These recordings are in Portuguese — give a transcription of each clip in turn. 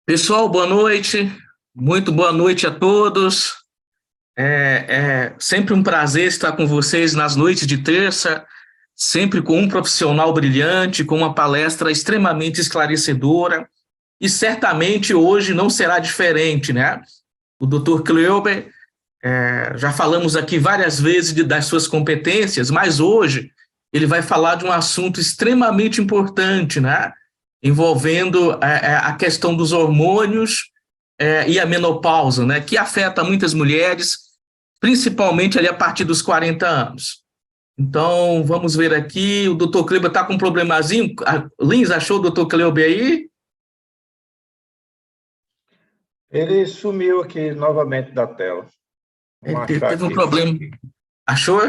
Pessoal, boa noite. Muito boa noite a todos. É sempre um prazer estar com vocês nas noites de terça, sempre com um profissional brilhante, com uma palestra extremamente esclarecedora. E certamente hoje não será diferente, né? O Dr. Kleuber, já falamos aqui várias vezes das suas competências, mas hoje ele vai falar de um assunto extremamente importante, né? Envolvendo a questão dos hormônios e a menopausa, né, que afeta muitas mulheres, principalmente ali a partir dos 40 anos. Então, vamos ver aqui, o doutor Kleber está com um problemazinho. Lins, achou o doutor Kleber aí? Ele sumiu aqui novamente da tela. Vamos achar Teve um aqui. problema. Achou?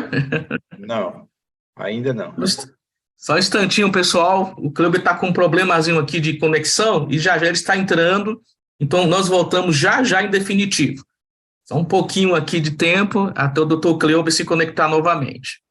Não, ainda não. Só um instantinho, pessoal. O Kleber está com um problemazinho aqui de conexão e já ele está entrando. Então, nós voltamos já em definitivo. Só um pouquinho aqui de tempo até o doutor Kleber se conectar novamente.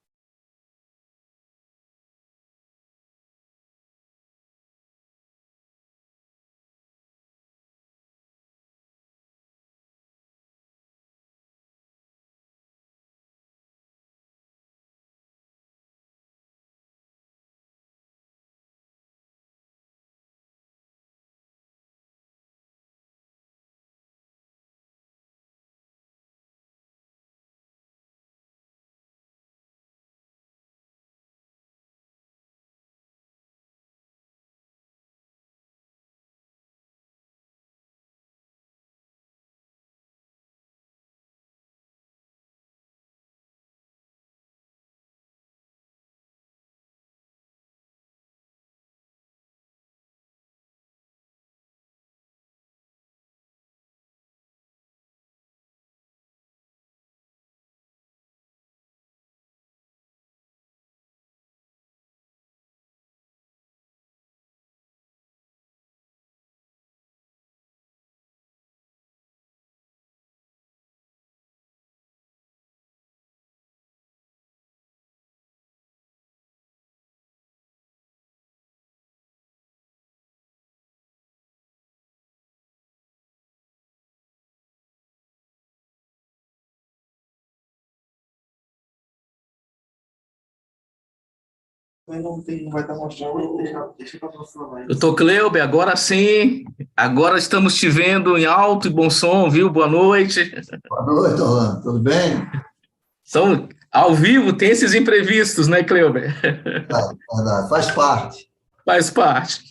Não vai estar mostrando, deixa para funcionar. Doutor Kleuber, agora sim, agora estamos te vendo em alto e bom som, viu? Boa noite. Boa noite, Orlando. Tudo bem? São ao vivo, tem esses imprevistos, né, Kleuber? Verdade. Faz parte. Faz parte.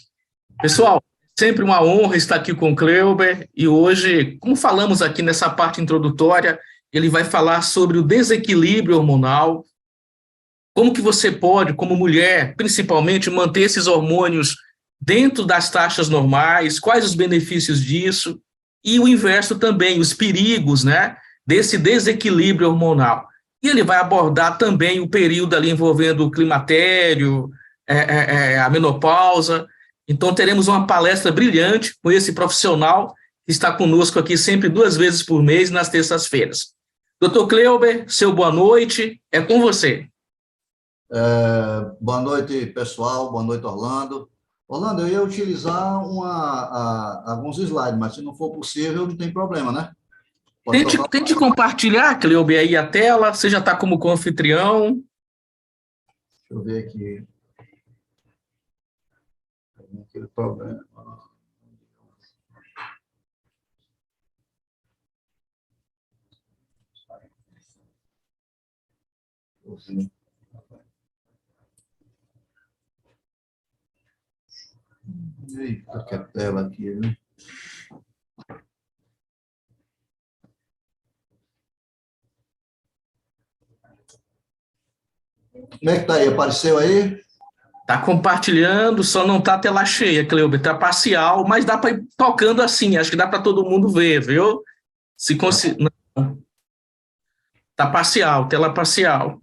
Pessoal, sempre uma honra estar aqui com o Kleuber e hoje, como falamos aqui nessa parte introdutória, ele vai falar sobre o desequilíbrio hormonal, como que você pode, como mulher, principalmente, manter esses hormônios dentro das taxas normais, quais os benefícios disso, e o inverso também, os perigos, né, desse desequilíbrio hormonal. E ele vai abordar também o período ali envolvendo o climatério, a menopausa. Então, teremos uma palestra brilhante com esse profissional que está conosco aqui sempre 2 vezes por mês, nas terças-feiras. Doutor Kleuber, seu boa noite, é com você. Boa noite, pessoal. Boa noite, Orlando. Orlando, eu ia utilizar alguns slides, mas se não for possível, não tem problema, né? Tente compartilhar, Kleuber, aí a tela. Você já está como co-anfitrião. Deixa eu ver aqui. Tem aquele problema. Eita, que tela aqui, né? Como é que tá aí? Apareceu aí? Está compartilhando, só não está a tela cheia, Kleuber. Está parcial, mas dá para ir tocando assim. Acho que dá para todo mundo ver, viu? Está parcial, tela parcial.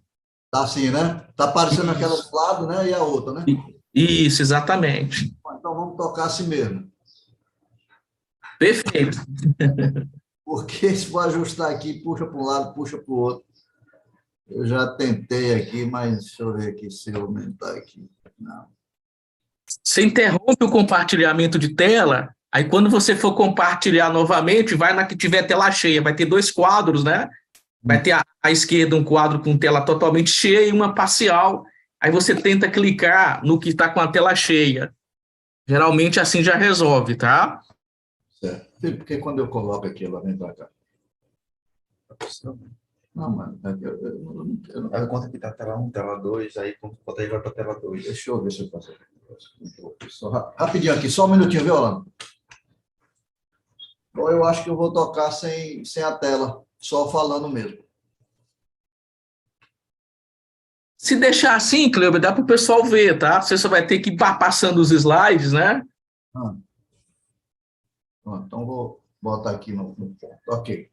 Tá assim, né? Tá aparecendo aquela do lado, né? E a outra, né? Isso, exatamente. Então vamos tocar assim mesmo. Perfeito. Porque se for ajustar aqui, puxa para um lado, puxa para o outro. Eu já tentei aqui, mas deixa eu ver aqui se eu aumentar aqui. Não. Você interrompe o compartilhamento de tela, Aí, quando você for compartilhar novamente, vai na que tiver tela cheia. Vai ter 2 quadros, né? Vai ter à esquerda um quadro com tela totalmente cheia e uma parcial. Aí você tenta clicar no que está com a tela cheia. Geralmente assim já resolve, tá? Certo. Porque quando eu coloco aqui, ela vem para cá. Não, mano. Aí conta que tá tela 1, tela 2, aí quando bota aí vai para tela 2. Deixa eu ver se eu faço. Rapidinho aqui, só um minutinho, viu, Orlando? Ou eu acho que eu vou tocar sem a tela, só falando mesmo. Se deixar assim, Cleber, dá para o pessoal ver, tá? Você só vai ter que ir passando os slides, né? Pronto, então vou botar aqui no ponto. Ok.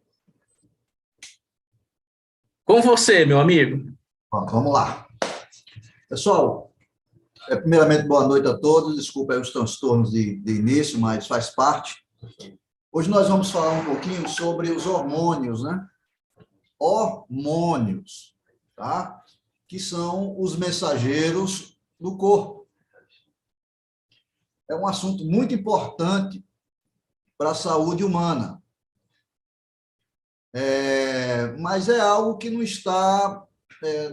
Com você, meu amigo. Pronto, vamos lá. Pessoal, primeiramente, boa noite a todos. Desculpa aí os transtornos de início, mas faz parte. Hoje nós vamos falar um pouquinho sobre os hormônios, né? Hormônios, tá? Que são os mensageiros do corpo. É um assunto muito importante para a saúde humana. Mas é algo que não está,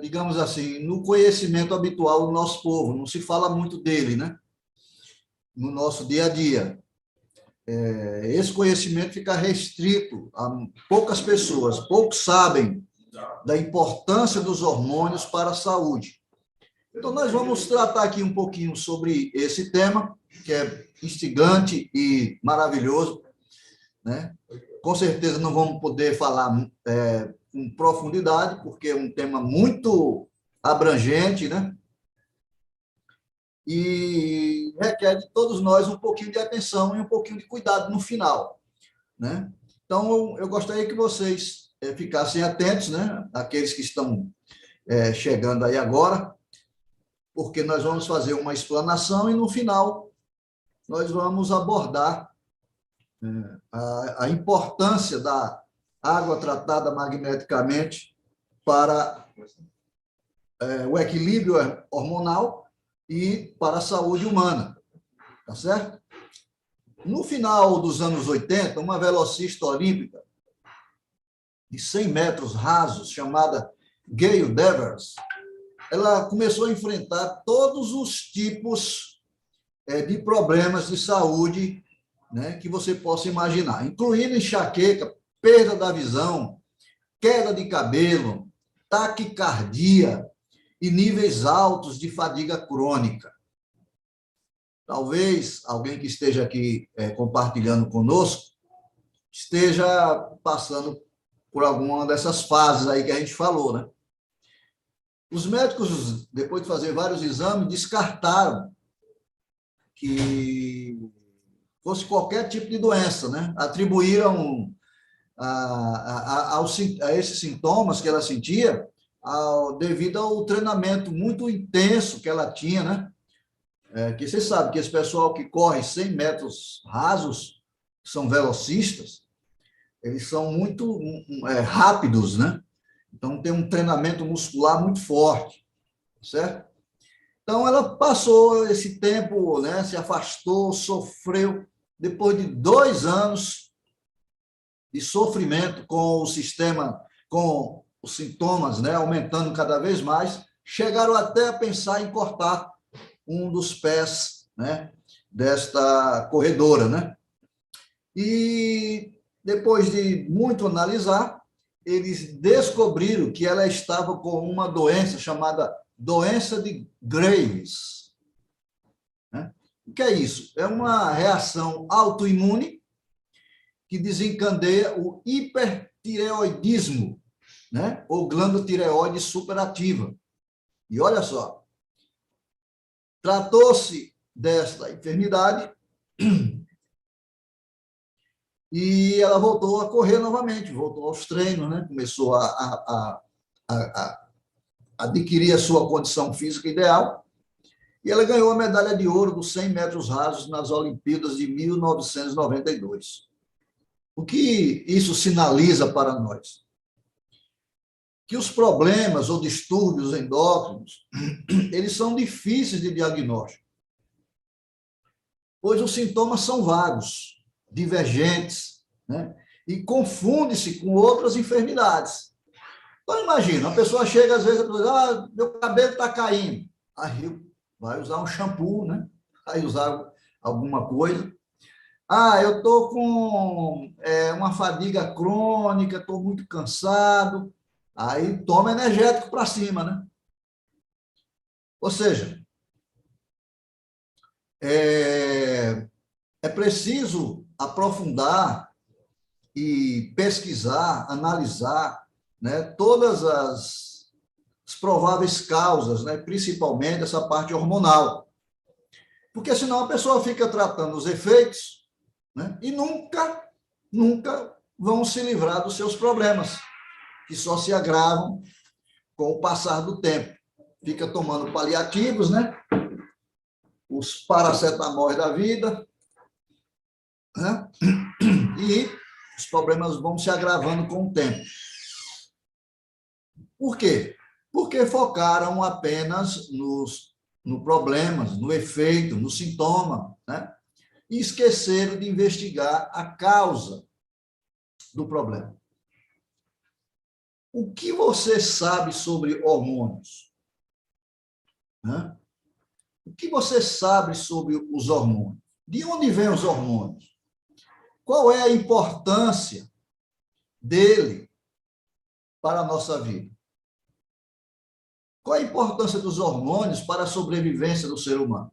digamos assim, no conhecimento habitual do nosso povo. Não se fala muito dele, né? No nosso dia a dia. Esse conhecimento fica restrito a poucas pessoas. Poucos sabem da importância dos hormônios para a saúde. Então, nós vamos tratar aqui um pouquinho sobre esse tema, que é instigante e maravilhoso, né? Com certeza não vamos poder falar com profundidade, porque é um tema muito abrangente, né? E requer de todos nós um pouquinho de atenção e um pouquinho de cuidado no final, né? Então, eu gostaria que vocês ficassem atentos, né? Aqueles que estão chegando aí agora, porque nós vamos fazer uma explanação e, no final, nós vamos abordar a importância da água tratada magneticamente para o equilíbrio hormonal e para a saúde humana, tá certo? No final dos anos 80, uma velocista olímpica de 100 metros rasos, chamada Gail Devers, ela começou a enfrentar todos os tipos de problemas de saúde, né, que você possa imaginar, incluindo enxaqueca, perda da visão, queda de cabelo, taquicardia e níveis altos de fadiga crônica. Talvez alguém que esteja aqui compartilhando conosco esteja passando por alguma dessas fases aí que a gente falou, né? Os médicos, depois de fazer vários exames, descartaram que fosse qualquer tipo de doença, né? Atribuíram a esses sintomas que ela sentia devido ao treinamento muito intenso que ela tinha, né? Que você sabe que esse pessoal que corre 100 metros rasos, são velocistas, eles são muito rápidos, né? Então, tem um treinamento muscular muito forte, certo? Então, ela passou esse tempo, né? Se afastou, sofreu. Depois de 2 anos de sofrimento com o sistema, com os sintomas, né? Aumentando cada vez mais, chegaram até a pensar em cortar um dos pés, né? Desta corredora, né? E depois de muito analisar, eles descobriram que ela estava com uma doença chamada doença de Graves. Né? O que é isso? É uma reação autoimune que desencadeia o hipertireoidismo, né? Ou glândula tireoide superativa. E olha só, tratou-se desta enfermidade e ela voltou a correr novamente, voltou aos treinos, né? Começou a adquirir a sua condição física ideal, e ela ganhou a medalha de ouro dos 100 metros rasos nas Olimpíadas de 1992. O que isso sinaliza para nós? Que os problemas ou distúrbios endócrinos, eles são difíceis de diagnóstico, pois os sintomas são vagos. divergentes, né? E confunde-se com outras enfermidades. Então, imagina, a pessoa chega às vezes e diz, meu cabelo está caindo. Aí vai usar um shampoo, né? Vai usar alguma coisa. Eu estou com uma fadiga crônica, estou muito cansado. Aí toma energético para cima, né? Ou seja, é preciso aprofundar e pesquisar, analisar, né, todas as prováveis causas, né, principalmente essa parte hormonal. Porque senão a pessoa fica tratando os efeitos, né, e nunca vão se livrar dos seus problemas, que só se agravam com o passar do tempo. Fica tomando paliativos, né, os paracetamóis da vida, né, e os problemas vão se agravando com o tempo. Por quê? Porque focaram apenas no problemas, no efeito, no sintoma, né? E esqueceram de investigar a causa do problema. O que você sabe sobre hormônios? Né? O que você sabe sobre os hormônios? De onde vêm os hormônios? Qual é a importância dele para a nossa vida? Qual a importância dos hormônios para a sobrevivência do ser humano?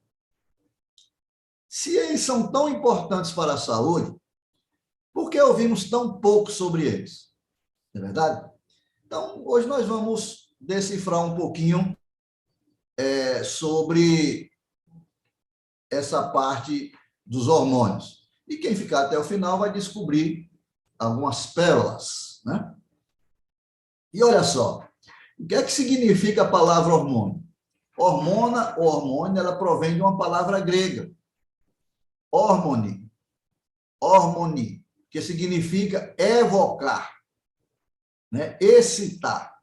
Se eles são tão importantes para a saúde, por que ouvimos tão pouco sobre eles? Não é verdade? Então, hoje nós vamos decifrar um pouquinho sobre essa parte dos hormônios. E quem ficar até o final vai descobrir algumas pérolas, né? E olha só, o que é que significa a palavra hormônio? Hormona ou hormônio, ela provém de uma palavra grega, hormone, que significa evocar, né? Excitar.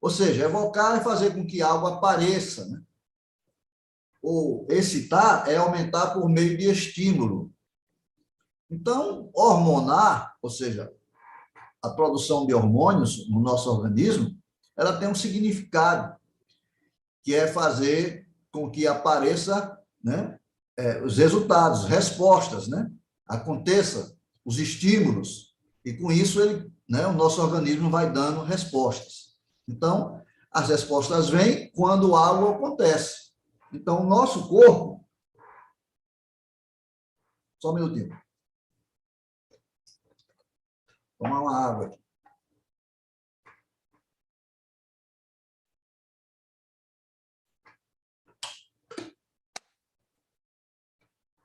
Ou seja, evocar é fazer com que algo apareça, né? Ou excitar é aumentar por meio de estímulo. Então, hormonar, ou seja, a produção de hormônios no nosso organismo, ela tem um significado, que é fazer com que apareça, né, os resultados, respostas, né? Aconteça os estímulos, e com isso né, o nosso organismo vai dando respostas. Então, as respostas vêm quando algo acontece. Então, o nosso corpo... Só um minutinho. Tomar uma água aqui.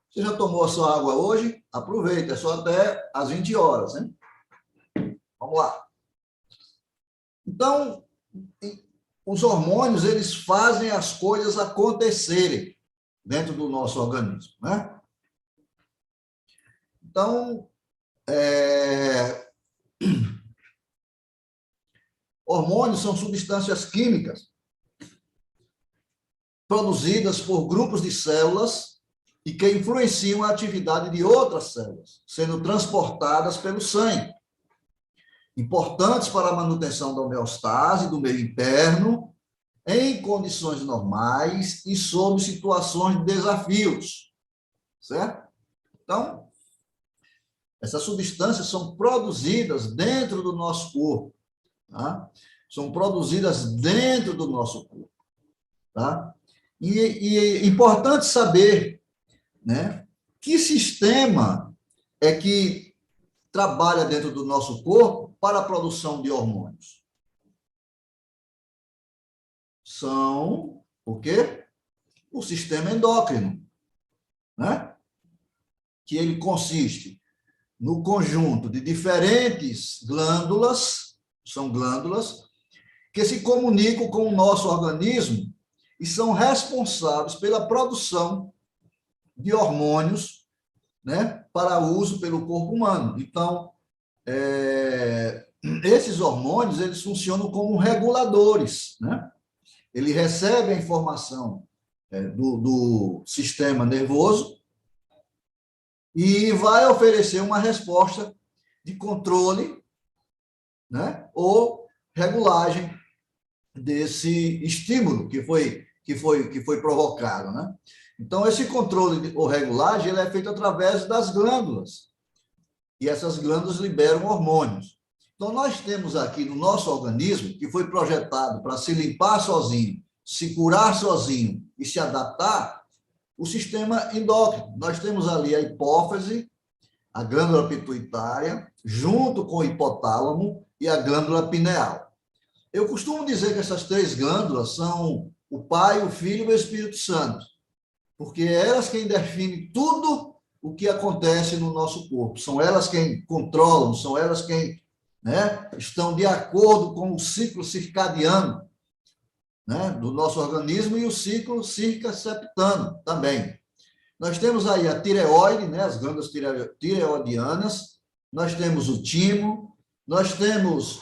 Você já tomou a sua água hoje? Aproveita, é só até às 20 horas, né? Vamos lá. Então, os hormônios, eles fazem as coisas acontecerem dentro do nosso organismo, né? Então, hormônios são substâncias químicas produzidas por grupos de células e que influenciam a atividade de outras células, sendo transportadas pelo sangue. Importantes para a manutenção da homeostase do meio interno, em condições normais e sob situações de desafios, certo? Então, essas substâncias são produzidas dentro do nosso corpo, tá? São produzidas dentro do nosso corpo, tá? E é importante saber, né, que sistema é que trabalha dentro do nosso corpo para a produção de hormônios. São o quê? O sistema endócrino, né? Que ele consiste no conjunto de diferentes glândulas, são glândulas, que se comunicam com o nosso organismo e são responsáveis pela produção de hormônios, né, para uso pelo corpo humano. Então, esses hormônios, eles funcionam como reguladores, né? Ele recebe a informação do sistema nervoso e vai oferecer uma resposta de controle, né, ou regulagem desse estímulo que foi provocado, né? Então, esse controle ou regulagem ele é feito através das glândulas, e essas glândulas liberam hormônios. Então, nós temos aqui no nosso organismo, que foi projetado para se limpar sozinho, se curar sozinho e se adaptar, o sistema endócrino. Nós temos ali a hipófise, a glândula pituitária, junto com o hipotálamo e a glândula pineal. Eu costumo dizer que essas três glândulas são o Pai, o Filho e o Espírito Santo, porque é elas quem definem tudo o que acontece no nosso corpo. São elas quem controlam, são elas quem, né, estão de acordo com o ciclo circadiano, né, do nosso organismo e o ciclo circaseptano também. Nós temos aí a tireoide, né, as glândulas tireoidianas, nós temos o timo, nós temos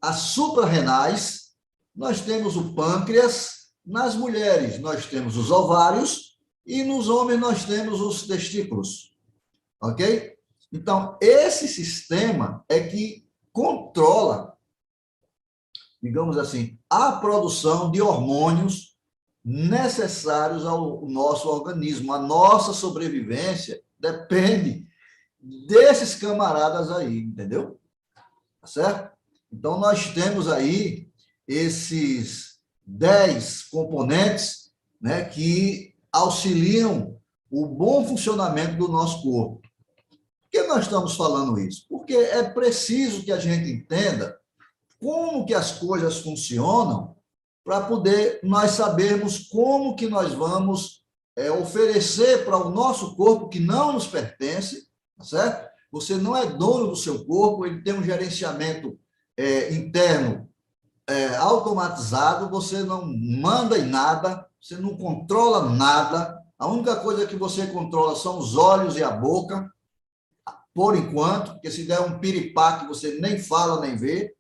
as suprarrenais, nós temos o pâncreas, nas mulheres nós temos os ovários e nos homens nós temos os testículos, ok? Então, esse sistema é que controla, digamos assim, a produção de hormônios necessários ao nosso organismo. A nossa sobrevivência depende desses camaradas aí, entendeu? Tá certo? Então, nós temos aí esses 10 componentes, né, que auxiliam o bom funcionamento do nosso corpo. Por que nós estamos falando isso? Porque é preciso que a gente entenda como que as coisas funcionam para poder nós sabermos como que nós vamos oferecer para o nosso corpo que não nos pertence, tá certo? Você não é dono do seu corpo, ele tem um gerenciamento interno automatizado, você não manda em nada, você não controla nada, a única coisa que você controla são os olhos e a boca, por enquanto, porque se der um piripaque, você nem fala, nem vê,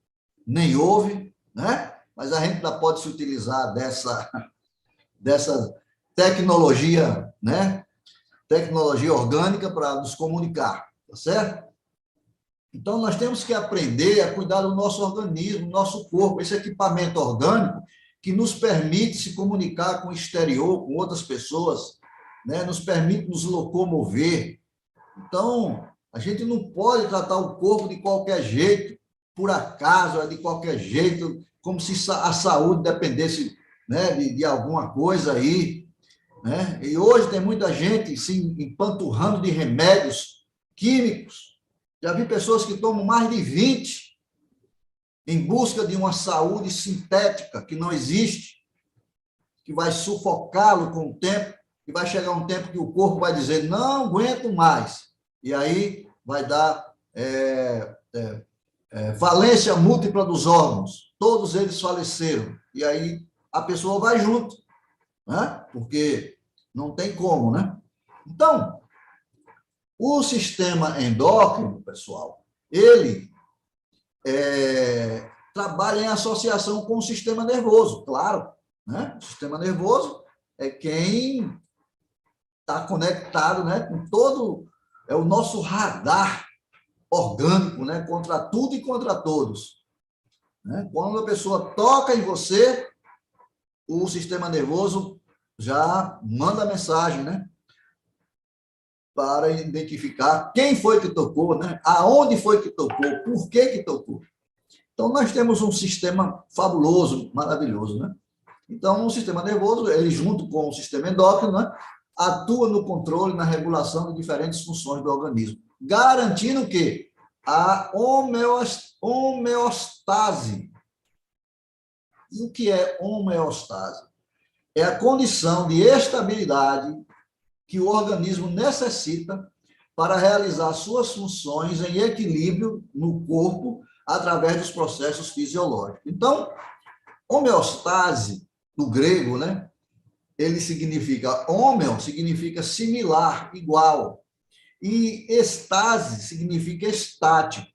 nem ouve, né? Mas a gente ainda pode se utilizar dessa tecnologia, né? Tecnologia orgânica para nos comunicar, tá certo? Então, nós temos que aprender a cuidar do nosso organismo, do nosso corpo, esse equipamento orgânico que nos permite se comunicar com o exterior, com outras pessoas, né? Nos permite nos locomover. Então, a gente não pode tratar o corpo de qualquer jeito, por acaso, de qualquer jeito, como se a saúde dependesse, né, de alguma coisa aí, né? E hoje tem muita gente se empanturrando de remédios químicos. Já vi pessoas que tomam mais de 20 em busca de uma saúde sintética que não existe, que vai sufocá-lo com o tempo, e vai chegar um tempo que o corpo vai dizer, não aguento mais. E aí vai dar falência múltipla dos órgãos. Todos eles faleceram. E aí a pessoa vai junto, né? Porque não tem como, né? Então, o sistema endócrino, pessoal, ele trabalha em associação com o sistema nervoso, claro, né? O sistema nervoso é quem está conectado, né, com todo, é o nosso radar orgânico, né, contra tudo e contra todos, né? Quando a pessoa toca em você, o sistema nervoso já manda mensagem, né, para identificar quem foi que tocou, né, aonde foi que tocou, por que tocou. Então, nós temos um sistema fabuloso, maravilhoso, né? Então, o sistema nervoso, ele junto com o sistema endócrino, né, atua no controle, na regulação de diferentes funções do organismo, garantindo que a homeostase. E o que é homeostase? É a condição de estabilidade que o organismo necessita para realizar suas funções em equilíbrio no corpo através dos processos fisiológicos. Então, homeostase, do grego, né? Ele significa, homeo significa similar, igual, e estase significa estático,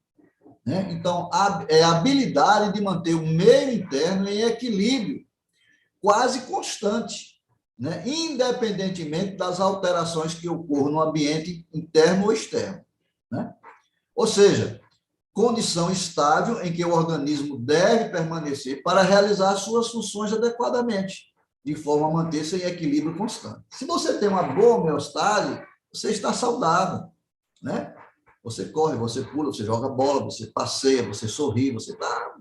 né? Então, é a habilidade de manter o meio interno em equilíbrio, quase constante, né, independentemente das alterações que ocorram no ambiente interno ou externo, né? Ou seja, condição estável em que o organismo deve permanecer para realizar suas funções adequadamente, de forma a manter-se em equilíbrio constante. Se você tem uma boa homeostase, você está saudável, né? Você corre, você pula, você joga bola, você passeia, você sorri, você está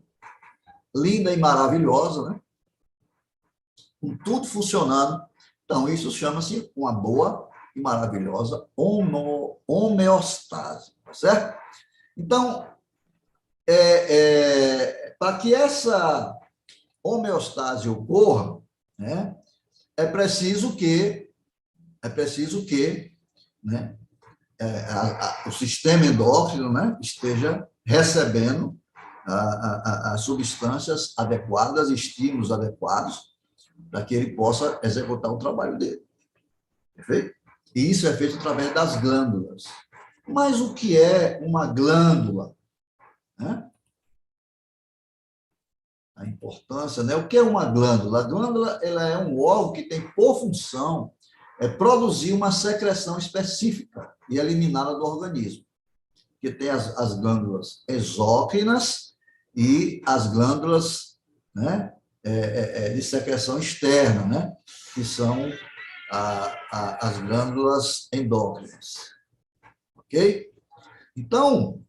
linda e maravilhosa, né? Com tudo funcionando. Então, isso chama-se uma boa e maravilhosa homeostase, tá certo? Então, para que essa homeostase ocorra, né, é preciso que, né, o sistema endócrino, né, esteja recebendo as substâncias adequadas, estímulos adequados, para que ele possa executar o trabalho dele. Perfeito? E isso é feito através das glândulas. Mas o que é uma glândula? Né? A importância, né? O que é uma glândula? A glândula, ela é um órgão que tem por função produzir uma secreção específica e eliminada do organismo. Que tem as glândulas exócrinas e as glândulas, né, de secreção externa, né, que são as glândulas endócrinas. Ok? Então,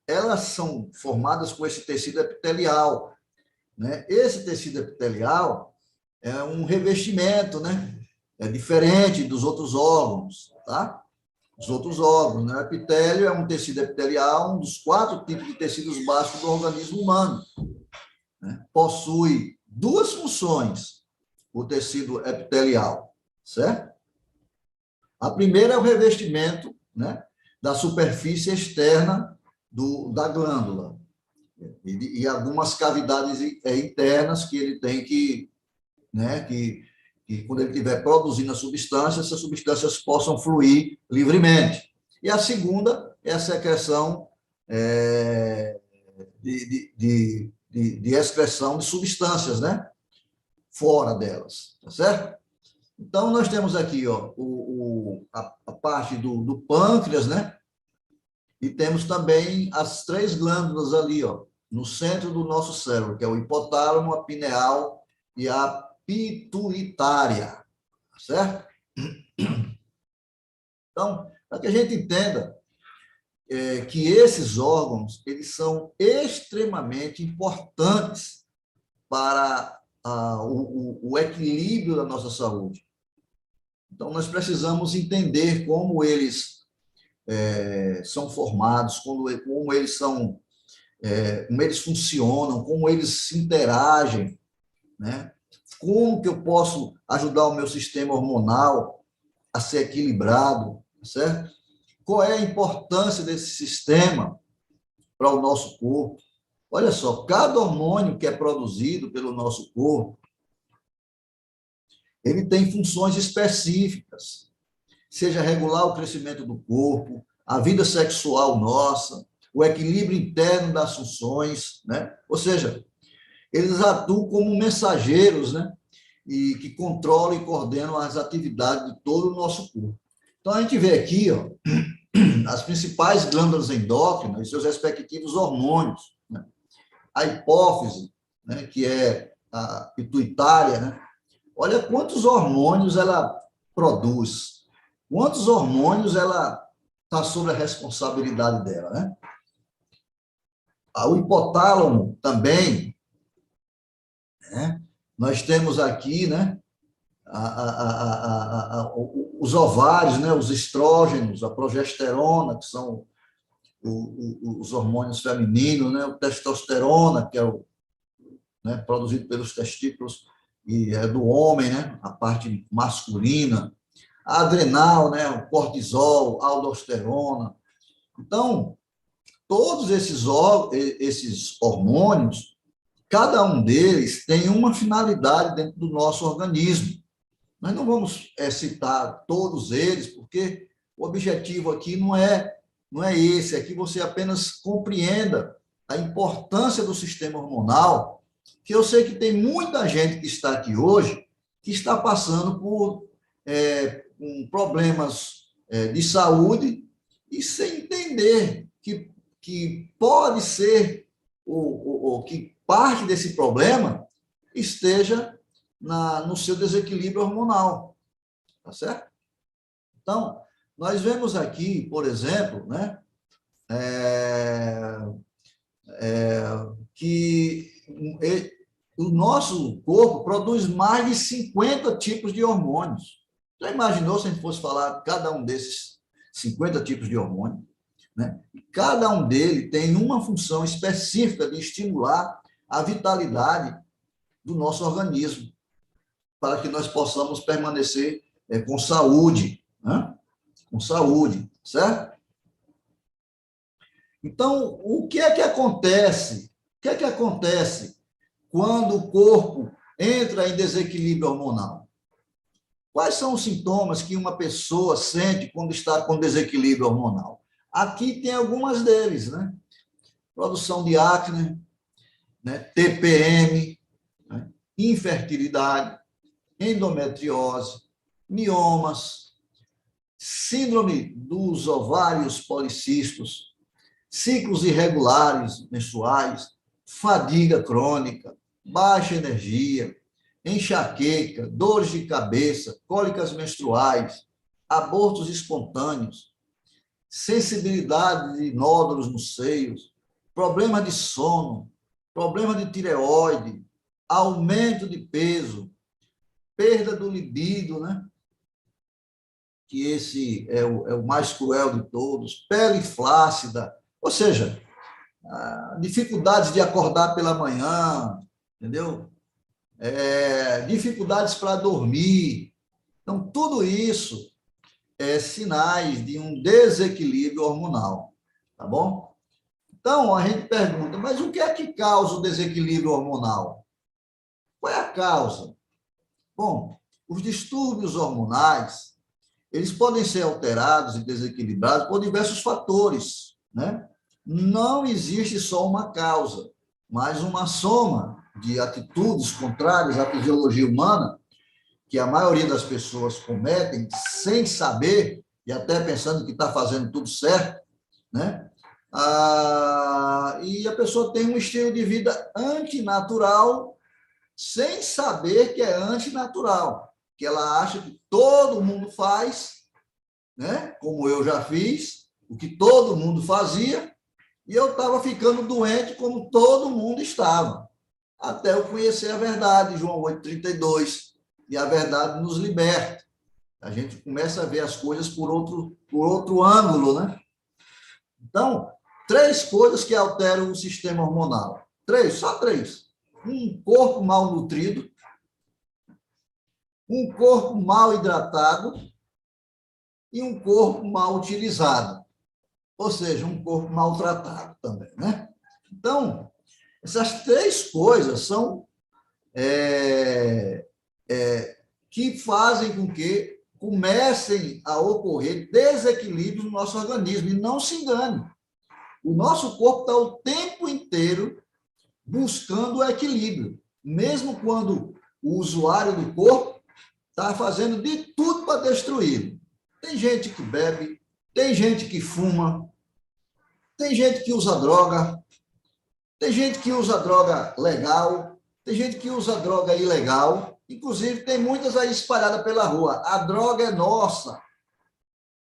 elas são formadas com esse tecido epitelial, né? Esse tecido epitelial é um revestimento, né? É diferente dos outros órgãos, tá? Os outros órgãos, né? O epitélio é um tecido epitelial, um dos 4 tipos de tecidos básicos do organismo humano, né? Possui 2 funções, o tecido epitelial, certo? A primeira é o revestimento, né, da superfície externa da glândula e algumas cavidades internas que ele tem que, né, que quando ele estiver produzindo a substância, essas substâncias possam fluir livremente. E a segunda é a secreção de excreção de substâncias, né, fora delas, tá certo? Então, nós temos aqui, ó, a parte do pâncreas, né? E temos também as 3 glândulas ali, ó, no centro do nosso cérebro, que é o hipotálamo, a pineal e a pituitária, certo? Então, para que a gente entenda que esses órgãos, eles são extremamente importantes para o equilíbrio da nossa saúde. Então, nós precisamos entender como eles são formados, como eles são, como eles funcionam, como eles se interagem, né? Como que eu posso ajudar o meu sistema hormonal a ser equilibrado, certo? Qual é a importância desse sistema para o nosso corpo? Olha só, cada hormônio que é produzido pelo nosso corpo, ele tem funções específicas, seja regular o crescimento do corpo, a vida sexual nossa, o equilíbrio interno das funções, né? Ou seja, eles atuam como mensageiros, né, e que controlam e coordenam as atividades de todo o nosso corpo. Então, a gente vê aqui, ó, as principais glândulas endócrinas e seus respectivos hormônios, né? A hipófise, né, que é a pituitária, né? Olha quantos hormônios ela produz, quantos hormônios ela está sob a responsabilidade dela, né? O hipotálamo também, né? Nós temos aqui, né, os ovários, né, os estrógenos, a progesterona, que são os hormônios femininos, né, o testosterona, que é né, produzido pelos testículos e é do homem, né, a parte masculina, a adrenal, né, o cortisol, a aldosterona. Então, todos esses hormônios, cada um deles tem uma finalidade dentro do nosso organismo. Nós não vamos citar todos eles, porque o objetivo aqui não é esse, é que você apenas compreenda a importância do sistema hormonal que eu sei que tem muita gente que está aqui hoje que está passando por problemas de saúde e sem entender que pode ser que parte desse problema esteja no seu desequilíbrio hormonal, tá certo? Então, nós vemos aqui, por exemplo, né, que o nosso corpo produz mais de 50 tipos de hormônios. Já imaginou se a gente fosse falar cada um desses 50 tipos de hormônio? Né? Cada um deles tem uma função específica de estimular a vitalidade do nosso organismo, para que nós possamos permanecer com saúde, né? Com saúde, certo? Então, o que é que acontece? O que é que acontece quando o corpo entra em desequilíbrio hormonal? Quais são os sintomas que uma pessoa sente quando está com desequilíbrio hormonal? Aqui tem algumas deles, né? Produção de acne, né? TPM, né? Infertilidade, endometriose, miomas, síndrome dos ovários policísticos, ciclos irregulares menstruais, fadiga crônica, baixa energia, enxaqueca, dores de cabeça, cólicas menstruais, abortos espontâneos, sensibilidade de nódulos nos seios, problema de sono, problema de tireoide, aumento de peso, perda do libido, né? Que esse é o mais cruel de todos, pele flácida, ou seja, dificuldades de acordar pela manhã, entendeu? Dificuldades para dormir. Então, tudo isso é sinais de um desequilíbrio hormonal, tá bom? Então, a gente pergunta, mas o que é que causa o desequilíbrio hormonal? Qual é a causa? Bom, os distúrbios hormonais, eles podem ser alterados e desequilibrados por diversos fatores, né? Não existe só uma causa, mas uma soma de atitudes contrárias à fisiologia humana que a maioria das pessoas cometem sem saber e até pensando que está fazendo tudo certo, né? E a pessoa tem um estilo de vida antinatural sem saber que é antinatural, que ela acha que todo mundo faz, né? Como eu já fiz, o que todo mundo fazia, e eu estava ficando doente como todo mundo estava, até eu conhecer a verdade, João 8,32, e a verdade nos liberta. A gente começa a ver as coisas por outro ângulo, né? Então, 3 coisas que alteram o sistema hormonal. 3, só 3. Um corpo mal nutrido, um corpo mal hidratado e um corpo mal utilizado. Ou seja, um corpo maltratado também, né? Então, essas 3 coisas são que fazem com que comecem a ocorrer desequilíbrios no nosso organismo. E não se engane, o nosso corpo está o tempo inteiro buscando o equilíbrio, mesmo quando o usuário do corpo está fazendo de tudo para destruí-lo. Tem gente que bebe, tem gente que fuma, tem gente que usa droga, tem gente que usa droga legal, tem gente que usa droga ilegal, inclusive tem muitas aí espalhadas pela rua. A droga é nossa.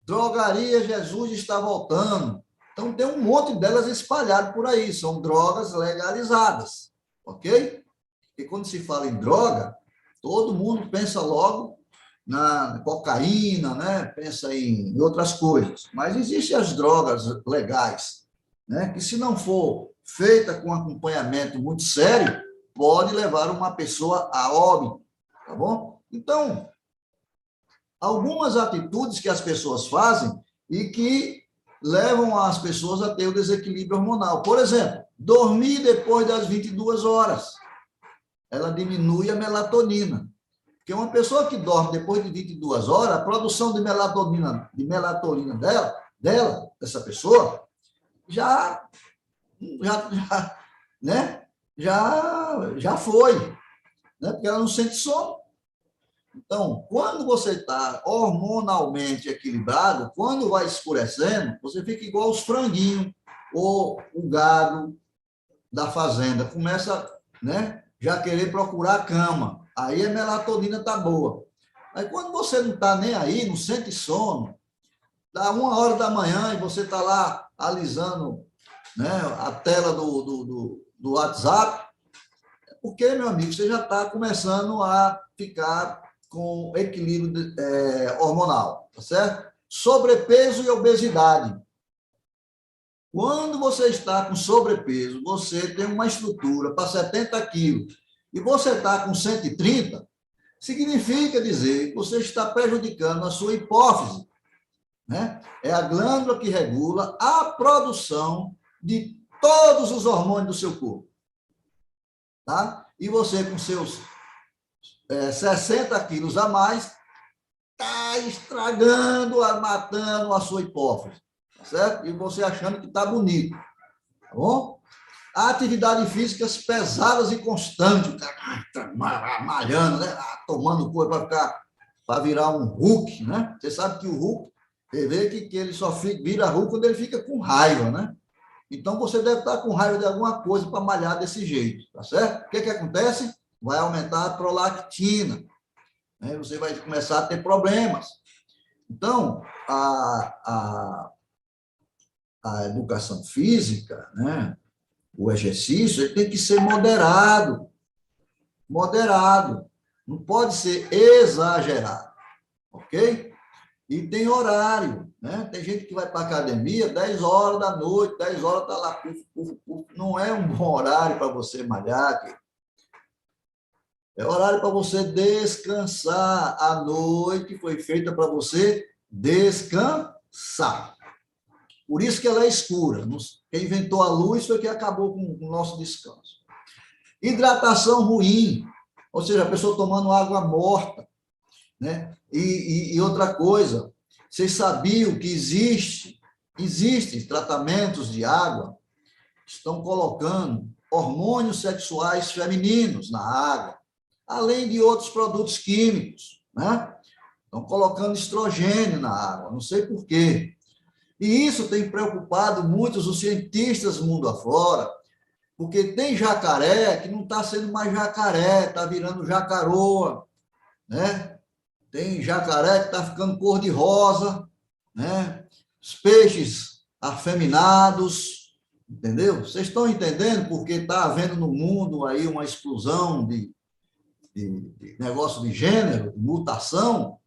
Drogaria Jesus está voltando. Então, tem um monte delas espalhadas por aí. São drogas legalizadas, ok? E quando se fala em droga, todo mundo pensa logo na cocaína, né? Pensa em outras coisas. Mas existem as drogas legais, né? Que se não for feita com acompanhamento muito sério, pode levar uma pessoa a óbito, tá bom? Então, algumas atitudes que as pessoas fazem e que levam as pessoas a ter o desequilíbrio hormonal. Por exemplo, dormir depois das 22 horas. Ela diminui a melatonina. Porque uma pessoa que dorme depois de 22 horas, a produção de melatonina dessa pessoa, já, né? já foi, né? Porque ela não sente sono. Então, quando você está hormonalmente equilibrado, quando vai escurecendo, você fica igual os franguinhos, ou o gado da fazenda, começa, né, já querer procurar a cama. Aí a melatonina está boa. Aí quando você não está nem aí, não sente sono, dá 1 hora da manhã e você está lá alisando, né, a tela do WhatsApp, porque, meu amigo, você já está começando a ficar com equilíbrio hormonal, tá certo? Sobrepeso e obesidade. Quando você está com sobrepeso, você tem uma estrutura para 70 quilos e você está com 130, significa dizer que você está prejudicando a sua hipófise, né? É a glândula que regula a produção de todos os hormônios do seu corpo. Tá? E você, com seus 60 quilos a mais, está estragando, matando a sua hipófise, tá certo? E você achando que está bonito, tá bom? Atividades físicas pesadas e constantes, o cara tá malhando, né? Tomando coisa para virar um Hulk, né? Você sabe que o Hulk, você vê que ele só vira Hulk quando ele fica com raiva, né? Então, você deve estar com raiva de alguma coisa para malhar desse jeito, tá certo? O que acontece? Vai aumentar a prolactina, né? Você vai começar a ter problemas. Então, a educação física, né? O exercício, ele tem que ser moderado. Moderado. Não pode ser exagerado, ok? E tem horário, né? Tem gente que vai para a academia 10 horas da noite, 10 horas está lá, não é um bom horário para você malhar, aqui. É horário para você descansar. A noite foi feita para você descansar. Por isso que ela é escura. Quem inventou a luz foi que acabou com o nosso descanso. Hidratação ruim, ou seja, a pessoa tomando água morta, né? E outra coisa, vocês sabiam que existem tratamentos de água que estão colocando hormônios sexuais femininos na água, além de outros produtos químicos, né? Estão colocando estrogênio na água, não sei por quê. E isso tem preocupado muitos os cientistas mundo afora, porque tem jacaré que não está sendo mais jacaré, está virando jacaroa, né? Tem jacaré que está ficando cor-de-rosa, né? Os peixes afeminados, entendeu? Vocês estão entendendo porque está havendo no mundo aí uma explosão de negócio de gênero, de mutação?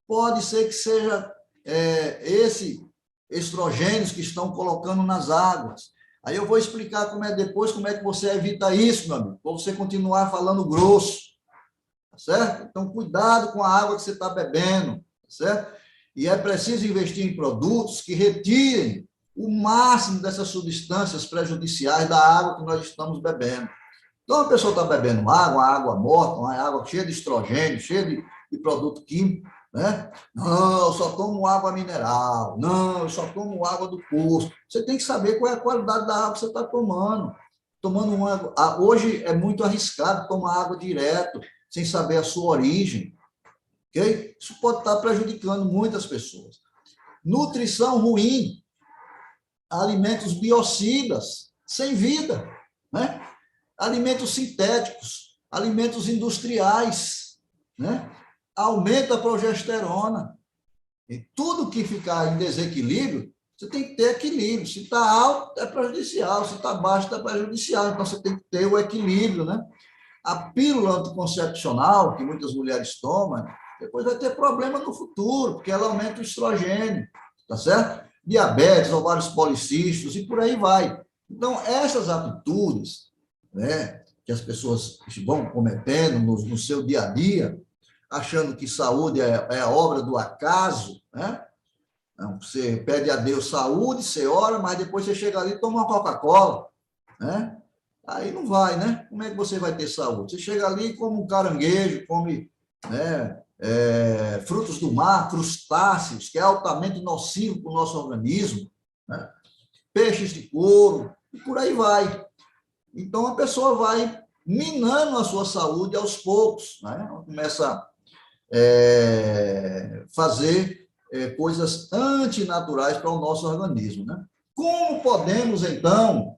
Pode ser que seja esse estrogênios que estão colocando nas águas. Aí eu vou explicar depois como é que você evita isso, meu amigo, para você continuar falando grosso, tá certo? Então, cuidado com a água que você está bebendo, tá certo? E é preciso investir em produtos que retirem o máximo dessas substâncias prejudiciais da água que nós estamos bebendo. Então, a pessoa está bebendo água, uma água morta, uma água cheia de estrogênio, cheia de produto químico, né? Não, eu só tomo água mineral. Não, eu só tomo água do poço. Você tem que saber qual é a qualidade da água que você está tomando. Hoje é muito arriscado tomar água direto, sem saber a sua origem. Okay? Isso pode estar prejudicando muitas pessoas. Nutrição ruim, alimentos biocidas, sem vida, né? Alimentos sintéticos, alimentos industriais, né? Aumenta a progesterona. E tudo que ficar em desequilíbrio, você tem que ter equilíbrio. Se está alto, é prejudicial. Se está baixo, é prejudicial. Então, você tem que ter o equilíbrio, né? A pílula anticoncepcional, que muitas mulheres tomam, depois vai ter problema no futuro, porque ela aumenta o estrogênio, tá certo? Diabetes, ovários policísticos e por aí vai. Então, essas atitudes, né, que as pessoas vão cometendo no seu dia a dia, achando que saúde é a obra do acaso, né? Então, você pede a Deus saúde, você ora, mas depois você chega ali e toma uma Coca-Cola, né? Aí não vai, né? Como é que você vai ter saúde? Você chega ali e come um caranguejo, come, né, frutos do mar, crustáceos, que é altamente nocivo para o nosso organismo, né? Peixes de couro, e por aí vai. Então, a pessoa vai minando a sua saúde aos poucos, né? Ela começa a fazer coisas antinaturais para o nosso organismo, né? Como podemos, então,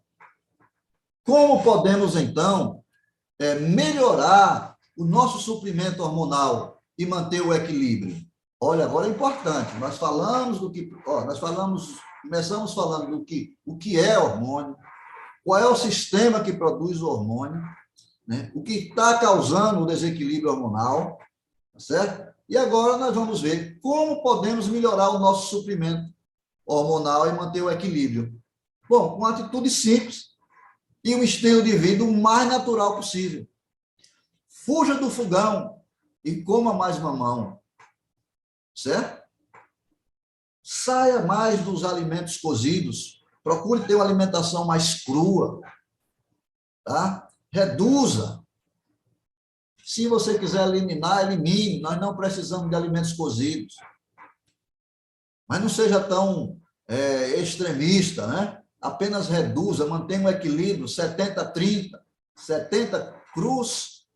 melhorar o nosso suprimento hormonal e manter o equilíbrio? Olha, agora é importante, nós falamos do que, começamos falando o que é hormônio, qual é o sistema que produz o hormônio, né? O que está causando o desequilíbrio hormonal, tá certo? E agora nós vamos ver como podemos melhorar o nosso suprimento hormonal e manter o equilíbrio. Bom, com uma atitude simples e um estilo de vida o mais natural possível. Fuja do fogão e coma mais mamão, certo? Saia mais dos alimentos cozidos, procure ter uma alimentação mais crua, tá? Reduza. Se você quiser eliminar, elimine. Nós não precisamos de alimentos cozidos. Mas não seja tão extremista, né? Apenas reduza, mantenha um equilíbrio, 70-30, 70 crus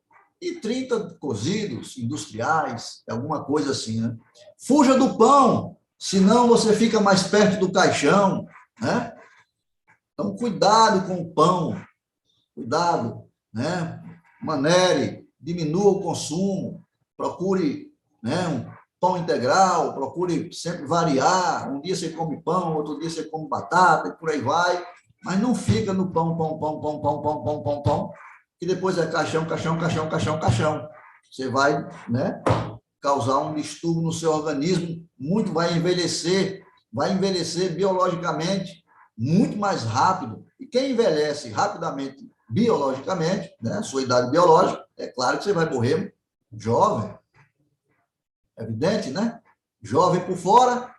e 30 cozidos, industriais, alguma coisa assim, né? Fuja do pão, senão você fica mais perto do caixão, né? Então, cuidado com o pão, cuidado, né? Manere, diminua o consumo, procure, né, um pão integral, procure sempre variar, um dia você come pão, outro dia você come batata, e por aí vai, mas não fica no pão, que depois é caixão. Você vai, né, causar um distúrbio no seu organismo, vai envelhecer biologicamente muito mais rápido, e quem envelhece rapidamente biologicamente, né, sua idade biológica, é claro que você vai morrer jovem, evidente, né? Jovem por fora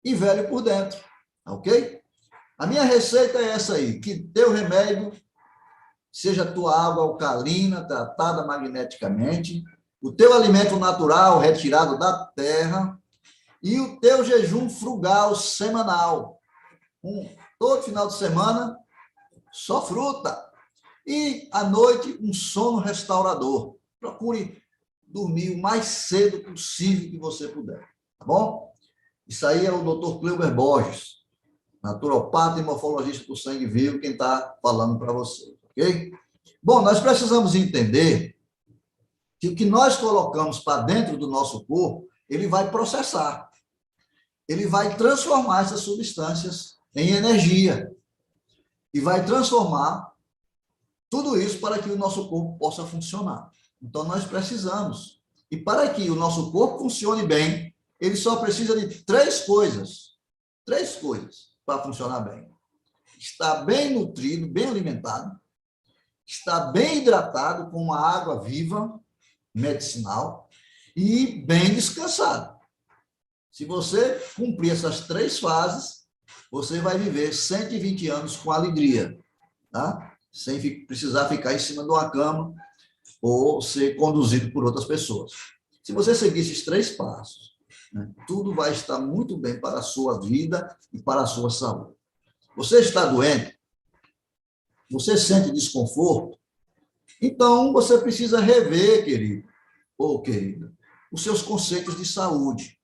e velho por dentro, ok? A minha receita é essa aí, que teu remédio seja a tua água alcalina, tratada magneticamente, o teu alimento natural retirado da terra e o teu jejum frugal semanal. Todo final de semana, só fruta. E, à noite, um sono restaurador. Procure dormir o mais cedo possível que você puder, tá bom? Isso aí é o Dr. Cleuber Borges, naturopata e morfologista do sangue vivo, quem está falando para você, ok? Bom, nós precisamos entender que o que nós colocamos para dentro do nosso corpo, ele vai processar. Ele vai transformar essas substâncias em energia e vai transformar tudo isso para que o nosso corpo possa funcionar. Então, nós precisamos. E para que o nosso corpo funcione bem, ele só precisa de três coisas para funcionar bem. Estar bem nutrido, bem alimentado, estar bem hidratado com uma água viva, medicinal, e bem descansado. Se você cumprir essas três fases, você vai viver 120 anos com alegria, tá? Sem precisar ficar em cima de uma cama ou ser conduzido por outras pessoas. Se você seguir esses três passos, né, tudo vai estar muito bem para a sua vida e para a sua saúde. Você está doente? Você sente desconforto? Então, você precisa rever, querido ou querida, os seus conceitos de saúde.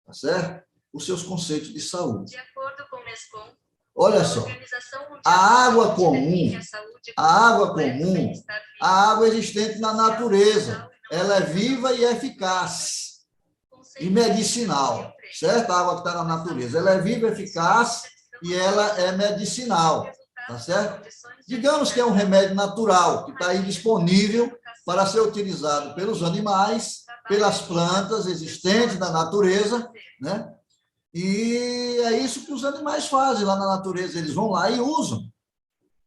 Tá certo? Os seus conceitos de saúde. De acordo com o MESCOM, olha só, a água existente na natureza, ela é viva e eficaz e medicinal, certo? A água que está na natureza, ela é viva, eficaz e ela é medicinal, tá certo? Digamos que é um remédio natural que está aí disponível para ser utilizado pelos animais, pelas plantas existentes na natureza, né? E é isso que os animais fazem lá na natureza, eles vão lá e usam,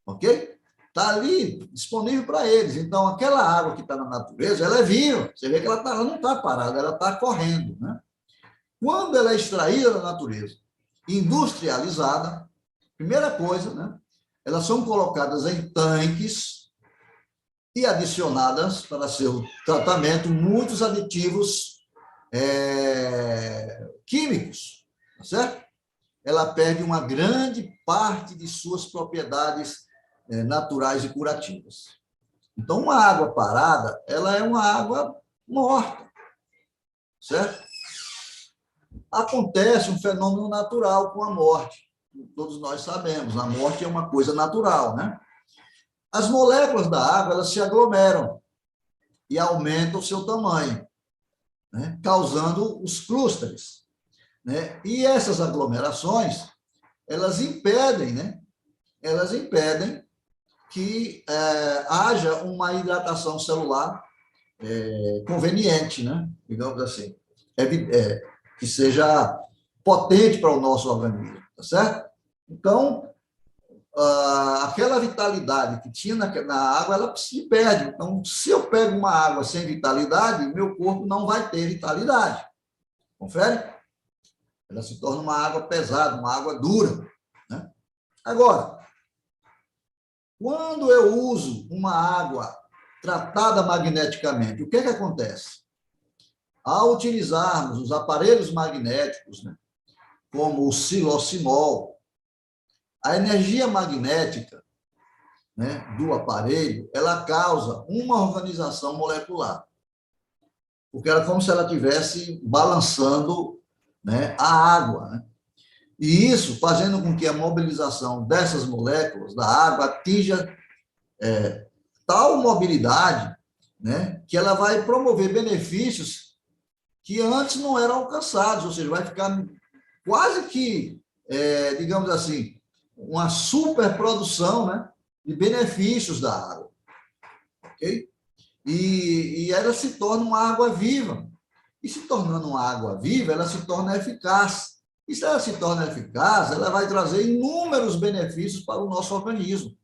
ok? Está ali disponível para eles. Então, aquela água que está na natureza, ela é viva. Você vê que ela não está parada, ela está correndo, né? Quando ela é extraída da natureza, industrializada, primeira coisa, né? Elas são colocadas em tanques e adicionadas para seu tratamento muitos aditivos químicos, tá certo? Ela perde uma grande parte de suas propriedades naturais e curativas. Então, uma água parada, ela é uma água morta, certo? Acontece um fenômeno natural com a morte. Todos nós sabemos, a morte é uma coisa natural, né? As moléculas da água, elas se aglomeram e aumentam o seu tamanho, né? Causando os clústeres, né? E essas aglomerações, elas impedem, né? Elas impedem que haja uma hidratação celular conveniente, né? Digamos assim, que seja potente para o nosso organismo, tá certo? Então, aquela vitalidade que tinha na água, ela se perde. Então, se eu pego uma água sem vitalidade, meu corpo não vai ter vitalidade. Confere? Ela se torna uma água pesada, uma água dura, né? Agora, quando eu uso uma água tratada magneticamente, o que acontece? Ao utilizarmos os aparelhos magnéticos, né, como o silocimol, a energia magnética, né, do aparelho, ela causa uma organização molecular, porque ela é como se ela estivesse balançando, né, a água, né? E isso fazendo com que a mobilização dessas moléculas da água atinja tal mobilidade, né, que ela vai promover benefícios que antes não eram alcançados, ou seja, vai ficar quase que, digamos assim, uma superprodução, né, de benefícios da água, ok? E ela se torna uma água viva. E se tornando uma água viva, ela se torna eficaz. E se ela se torna eficaz, ela vai trazer inúmeros benefícios para o nosso organismo.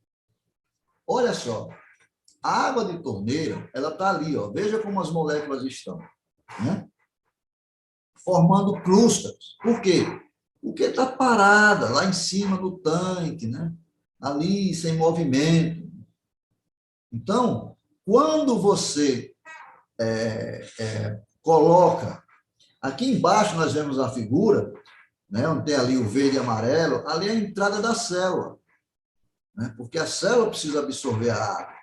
Olha só, a água de torneira, ela está ali, ó, veja como as moléculas estão, né? Formando clústeres. Por quê? Porque está parada lá em cima do tanque, né? Ali, sem movimento. Então, quando você coloca... Aqui embaixo nós vemos a figura, né, onde tem ali o verde e amarelo, ali é a entrada da célula, né, porque a célula precisa absorver a água,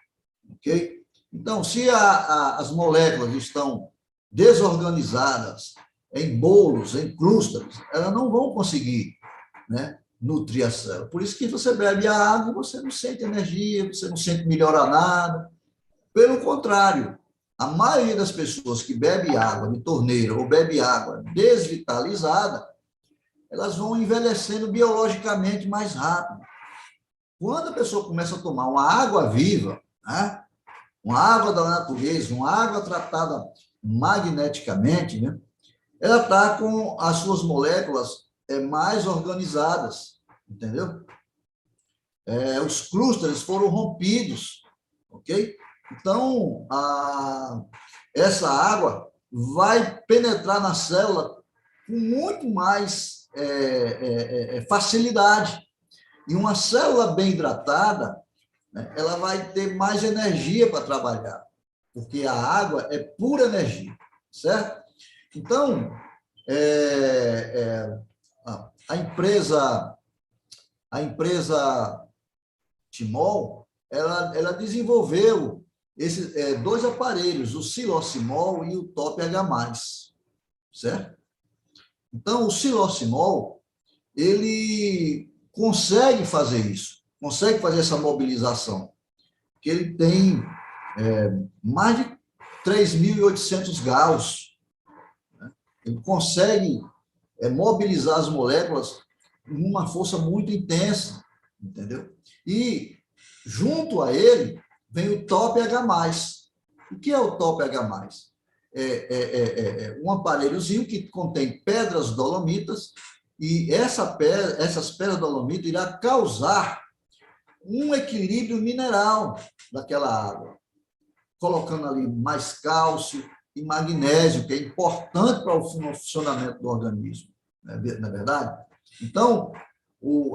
ok? Então, se as moléculas estão desorganizadas em bolos, em clústeres, elas não vão conseguir, né, nutrir a célula. Por isso que você bebe a água e você não sente energia, você não sente melhorar nada. Pelo contrário, a maioria das pessoas que bebe água de torneira ou bebe água desvitalizada, elas vão envelhecendo biologicamente mais rápido. Quando a pessoa começa a tomar uma água viva, né, uma água da natureza, uma água tratada magneticamente, né, ela está com as suas moléculas mais organizadas, entendeu? Os clústeres foram rompidos, ok? Então, essa água vai penetrar na célula com muito mais facilidade. E uma célula bem hidratada, né, ela vai ter mais energia para trabalhar, porque a água é pura energia, certo? Então, a empresa Timol, ela desenvolveu esses dois aparelhos, o silocimol e o Top H+, certo? Então, o silocimol, ele consegue fazer isso, consegue fazer essa mobilização, porque ele tem mais de 3.800 Gauss, né? Ele consegue mobilizar as moléculas com uma força muito intensa, entendeu? E, junto a ele, vem o Top H+. O que é o Top H+? Um aparelhozinho que contém pedras dolomitas, e essas pedras dolomitas irá causar um equilíbrio mineral daquela água, colocando ali mais cálcio e magnésio, que é importante para o funcionamento do organismo, não é verdade? Então,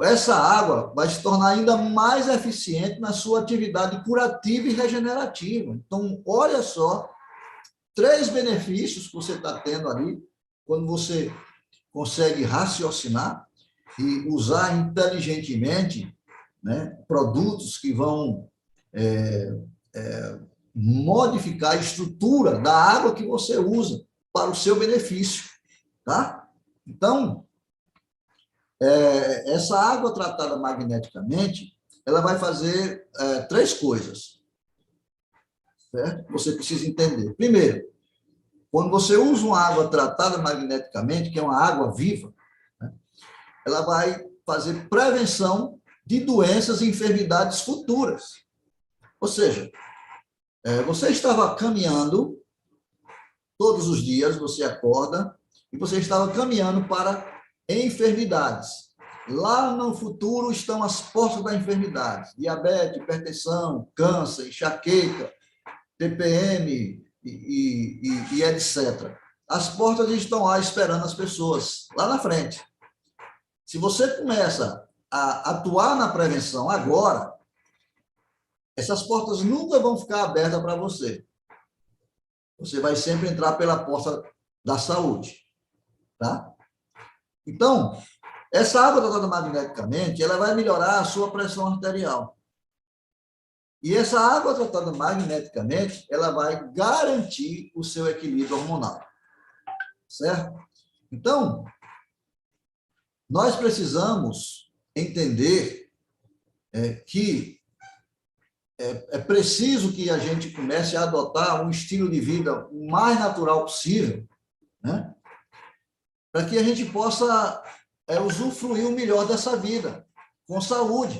essa água vai se tornar ainda mais eficiente na sua atividade curativa e regenerativa. Então, olha só, 3 benefícios que você está tendo ali, quando você consegue raciocinar e usar inteligentemente né, produtos que vão modificar a estrutura da água que você usa para o seu benefício, tá? Então, essa água tratada magneticamente, ela vai fazer 3 coisas, certo? Você precisa entender. Primeiro, quando você usa uma água tratada magneticamente, que é uma água viva, né, ela vai fazer prevenção de doenças e enfermidades futuras. Ou seja, você estava caminhando todos os dias, você acorda e você estava caminhando para enfermidades. Lá no futuro estão as portas da enfermidade: diabetes, hipertensão, câncer, enxaqueca, TPM e etc. As portas estão lá esperando as pessoas, lá na frente. Se você começa a atuar na prevenção agora, essas portas nunca vão ficar abertas para você. Você vai sempre entrar pela porta da saúde, tá? Então, essa água tratada magneticamente, ela vai melhorar a sua pressão arterial. E essa água tratada magneticamente, ela vai garantir o seu equilíbrio hormonal, certo? Então, nós precisamos entender que é preciso que a gente comece a adotar um estilo de vida o mais natural possível, né? Para que a gente possa usufruir o melhor dessa vida, com saúde,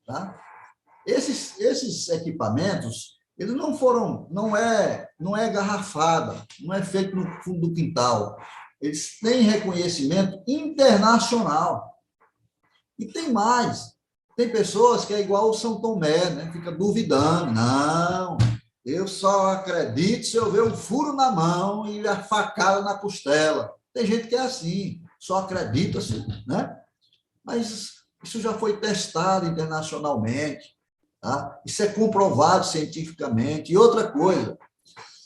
tá? Esses equipamentos, eles não é garrafada, não é feito no fundo do quintal. Eles têm reconhecimento internacional. E tem mais. Tem pessoas que é igual o São Tomé, né? Fica duvidando. Não, eu só acredito se eu ver um furo na mão e a facada na costela. Tem gente que é assim, só acredita assim, né? Mas isso já foi testado internacionalmente, tá? Isso é comprovado cientificamente. E outra coisa,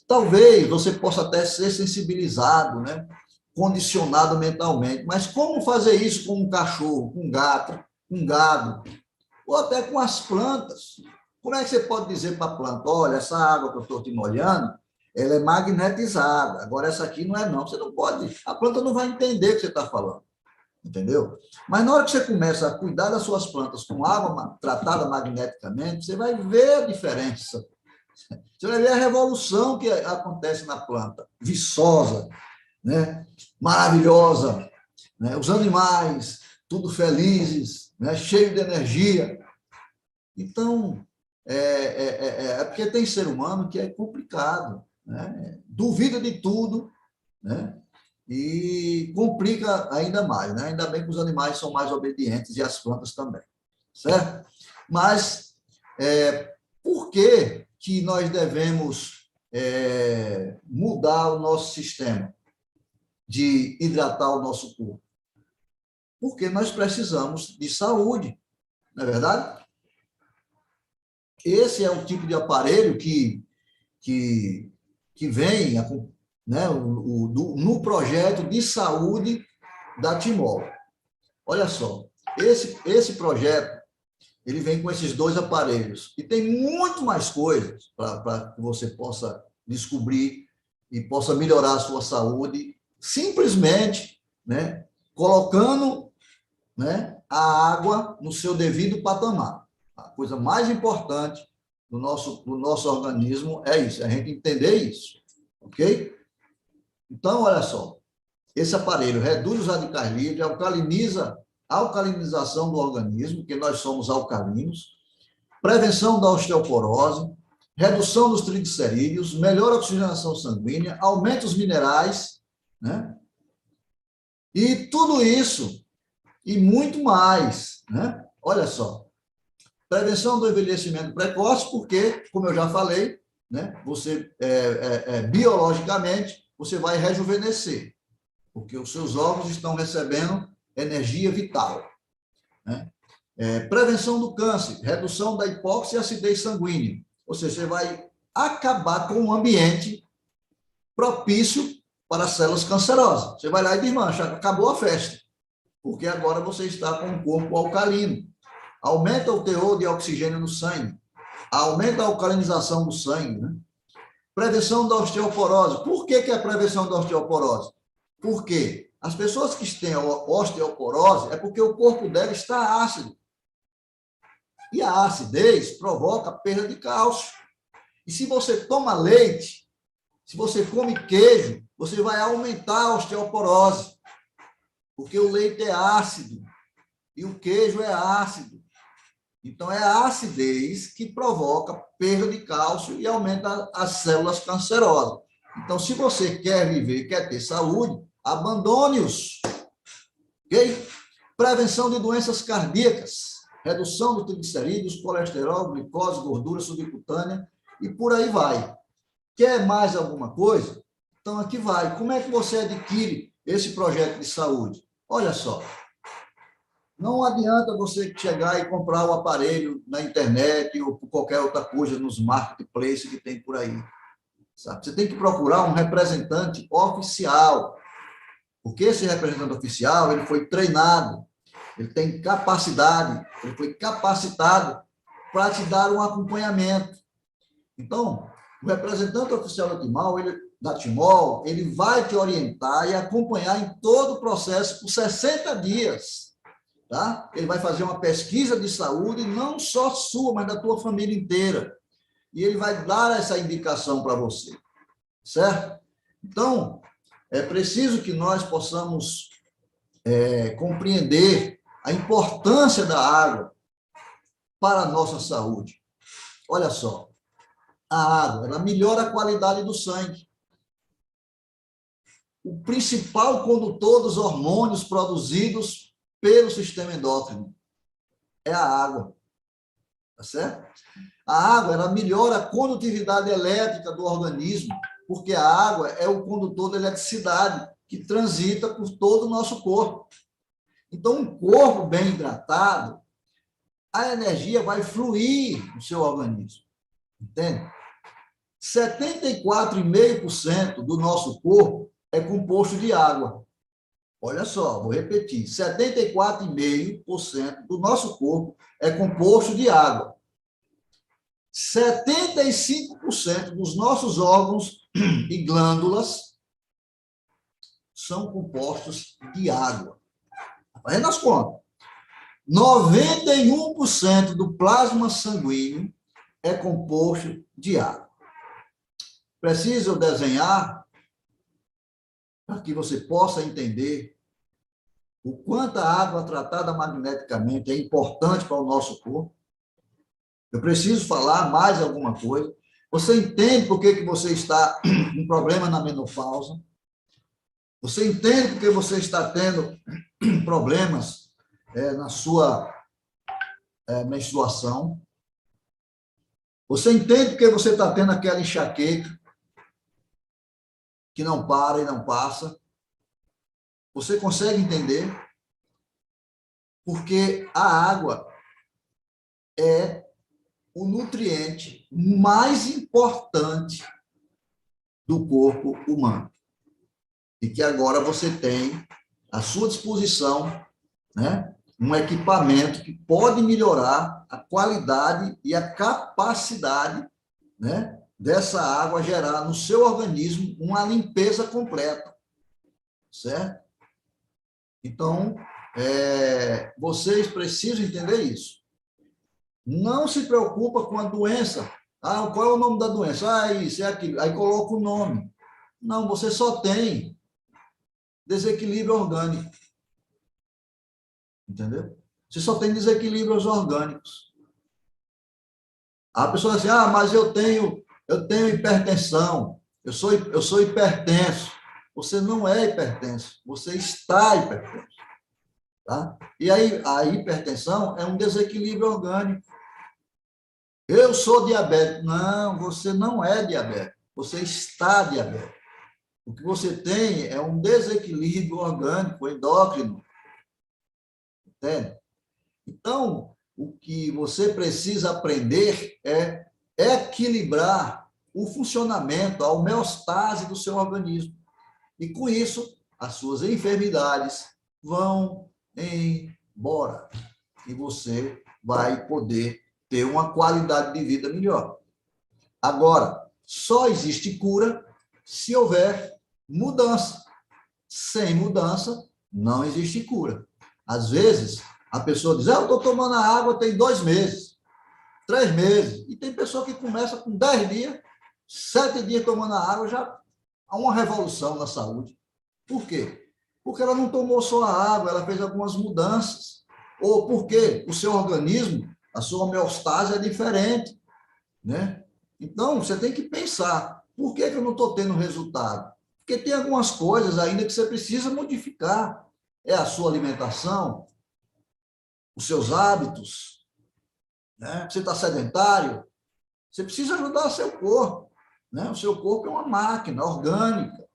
talvez você possa até ser sensibilizado, né? Condicionado mentalmente, mas como fazer isso com um cachorro, com um gato, com um gado, ou até com as plantas? Como é que você pode dizer para a planta: olha, essa água que eu estou te molhando, ela é magnetizada, agora essa aqui não é não? Você não pode, a planta não vai entender o que você está falando, entendeu? Mas na hora que você começa a cuidar das suas plantas com água tratada magneticamente, você vai ver a diferença. Você vai ver a revolução que acontece na planta, viçosa, né? Maravilhosa, né? Os animais, tudo felizes, né? Cheio de energia. Então, porque tem ser humano que é complicado, né? Duvida de tudo, né? E complica ainda mais, né? Ainda bem que os animais são mais obedientes e as plantas também, certo? Mas por que nós devemos mudar o nosso sistema de hidratar o nosso corpo? Porque nós precisamos de saúde, não é verdade? Esse é o tipo de aparelho que vem, né, no projeto de saúde da Timol. Olha só, esse projeto, ele vem com esses 2 aparelhos, e tem muito mais coisas para que você possa descobrir e possa melhorar a sua saúde, simplesmente, né, colocando, né, a água no seu devido patamar. A coisa mais importante do nosso organismo é isso, é a gente entender isso, ok? Então, olha só, esse aparelho reduz os radicais livres, alcaliniza a alcalinização do organismo, porque nós somos alcalinos, prevenção da osteoporose, redução dos triglicerídeos, melhora a oxigenação sanguínea, aumenta os minerais, né? E tudo isso e muito mais, né? Olha só, prevenção do envelhecimento precoce, porque, como eu já falei, né? Você biologicamente você vai rejuvenescer, porque os seus órgãos estão recebendo energia vital, né? Prevenção do câncer, redução da hipóxia e acidez sanguínea, ou seja, você vai acabar com um ambiente propício para células cancerosas. Você vai lá e desmancha, acabou a festa, porque agora você está com um corpo alcalino. aumenta o teor de oxigênio no sangue, aumenta a alcalinização do sangue, né? Prevenção da osteoporose. Por que é prevenção da osteoporose? Porque as pessoas que têm osteoporose é porque o corpo dela está ácido. E a acidez provoca perda de cálcio. E se você toma leite, se você come queijo, você vai aumentar a osteoporose, porque o leite é ácido e o queijo é ácido. Então, é a acidez que provoca perda de cálcio e aumenta as células cancerosas. Então, se você quer viver, quer ter saúde, abandone-os. Ok? Prevenção de doenças cardíacas, redução do triglicerídeos, colesterol, glicose, gordura subcutânea e por aí vai. Quer mais alguma coisa? Então, aqui vai. Como é que você adquire esse projeto de saúde? Olha só. Não adianta você chegar e comprar o aparelho na internet ou por qualquer outra coisa nos marketplaces que tem por aí. Sabe? Você tem que procurar um representante oficial, porque esse representante oficial ele foi treinado, ele tem capacidade, ele foi capacitado para te dar um acompanhamento. Então, o representante oficial da Timol, ele vai te orientar e acompanhar em todo o processo por 60 dias. Tá? Ele vai fazer uma pesquisa de saúde, não só sua, mas da tua família inteira. E ele vai dar essa indicação para você. Certo? Então, é preciso que nós possamos compreender a importância da água para a nossa saúde. Olha só, a água, ela melhora a qualidade do sangue. O principal condutor dos hormônios produzidos pelo sistema endócrino é a água. Tá certo? A água, ela melhora a condutividade elétrica do organismo, porque a água é o condutor da eletricidade que transita por todo o nosso corpo. Então, um corpo bem hidratado, a energia vai fluir no seu organismo. Entende? 74,5% do nosso corpo é composto de água. Olha só, vou repetir, 74,5% do nosso corpo é composto de água. 75% dos nossos órgãos e glândulas são compostos de água. Fazendo as contas. 91% do plasma sanguíneo é composto de água. Preciso eu desenhar para que você possa entender o quanto a água tratada magneticamente é importante para o nosso corpo. Eu preciso falar mais alguma coisa. Você entende por que você está com problema na menopausa? Você entende por que você está tendo problemas na sua menstruação? Você entende por que você está tendo aquela enxaqueca que não para e não passa? Você consegue entender? Porque a água é o nutriente mais importante do corpo humano. E que agora você tem à sua disposição, né, um equipamento que pode melhorar a qualidade e a capacidade, né, dessa água gerar no seu organismo uma limpeza completa. Certo? Então, vocês precisam entender isso. Não se preocupa com a doença. Ah, qual é o nome da doença? Ah, isso, é aquilo. Aí coloca o nome. Não, você só tem desequilíbrio orgânico. Entendeu? Você só tem desequilíbrios orgânicos. A pessoa diz assim, mas eu tenho hipertensão, eu sou hipertenso. Você não é hipertenso, você está hipertenso. Tá? E aí, a hipertensão é um desequilíbrio orgânico. Eu sou diabético. Não, você não é diabético. Você está diabético. O que você tem é um desequilíbrio orgânico, endócrino. Entende? Então, o que você precisa aprender é equilibrar o funcionamento, a homeostase do seu organismo. E, com isso, as suas enfermidades vão embora. E você vai poder ter uma qualidade de vida melhor. Agora, só existe cura se houver mudança. Sem mudança, não existe cura. Às vezes, a pessoa diz, eu estou tomando a água tem 2 meses, 3 meses, e tem pessoa que começa com 10 dias, 7 dias tomando a água, já há uma revolução na saúde. Por quê? Porque ela não tomou só a água, ela fez algumas mudanças. Ou porque o seu organismo, a sua homeostase é diferente, né? Então, você tem que pensar, por que eu não estou tendo resultado? Porque tem algumas coisas ainda que você precisa modificar. É a sua alimentação, os seus hábitos, né? Você está sedentário, você precisa ajudar o seu corpo, né? O seu corpo é uma máquina orgânica,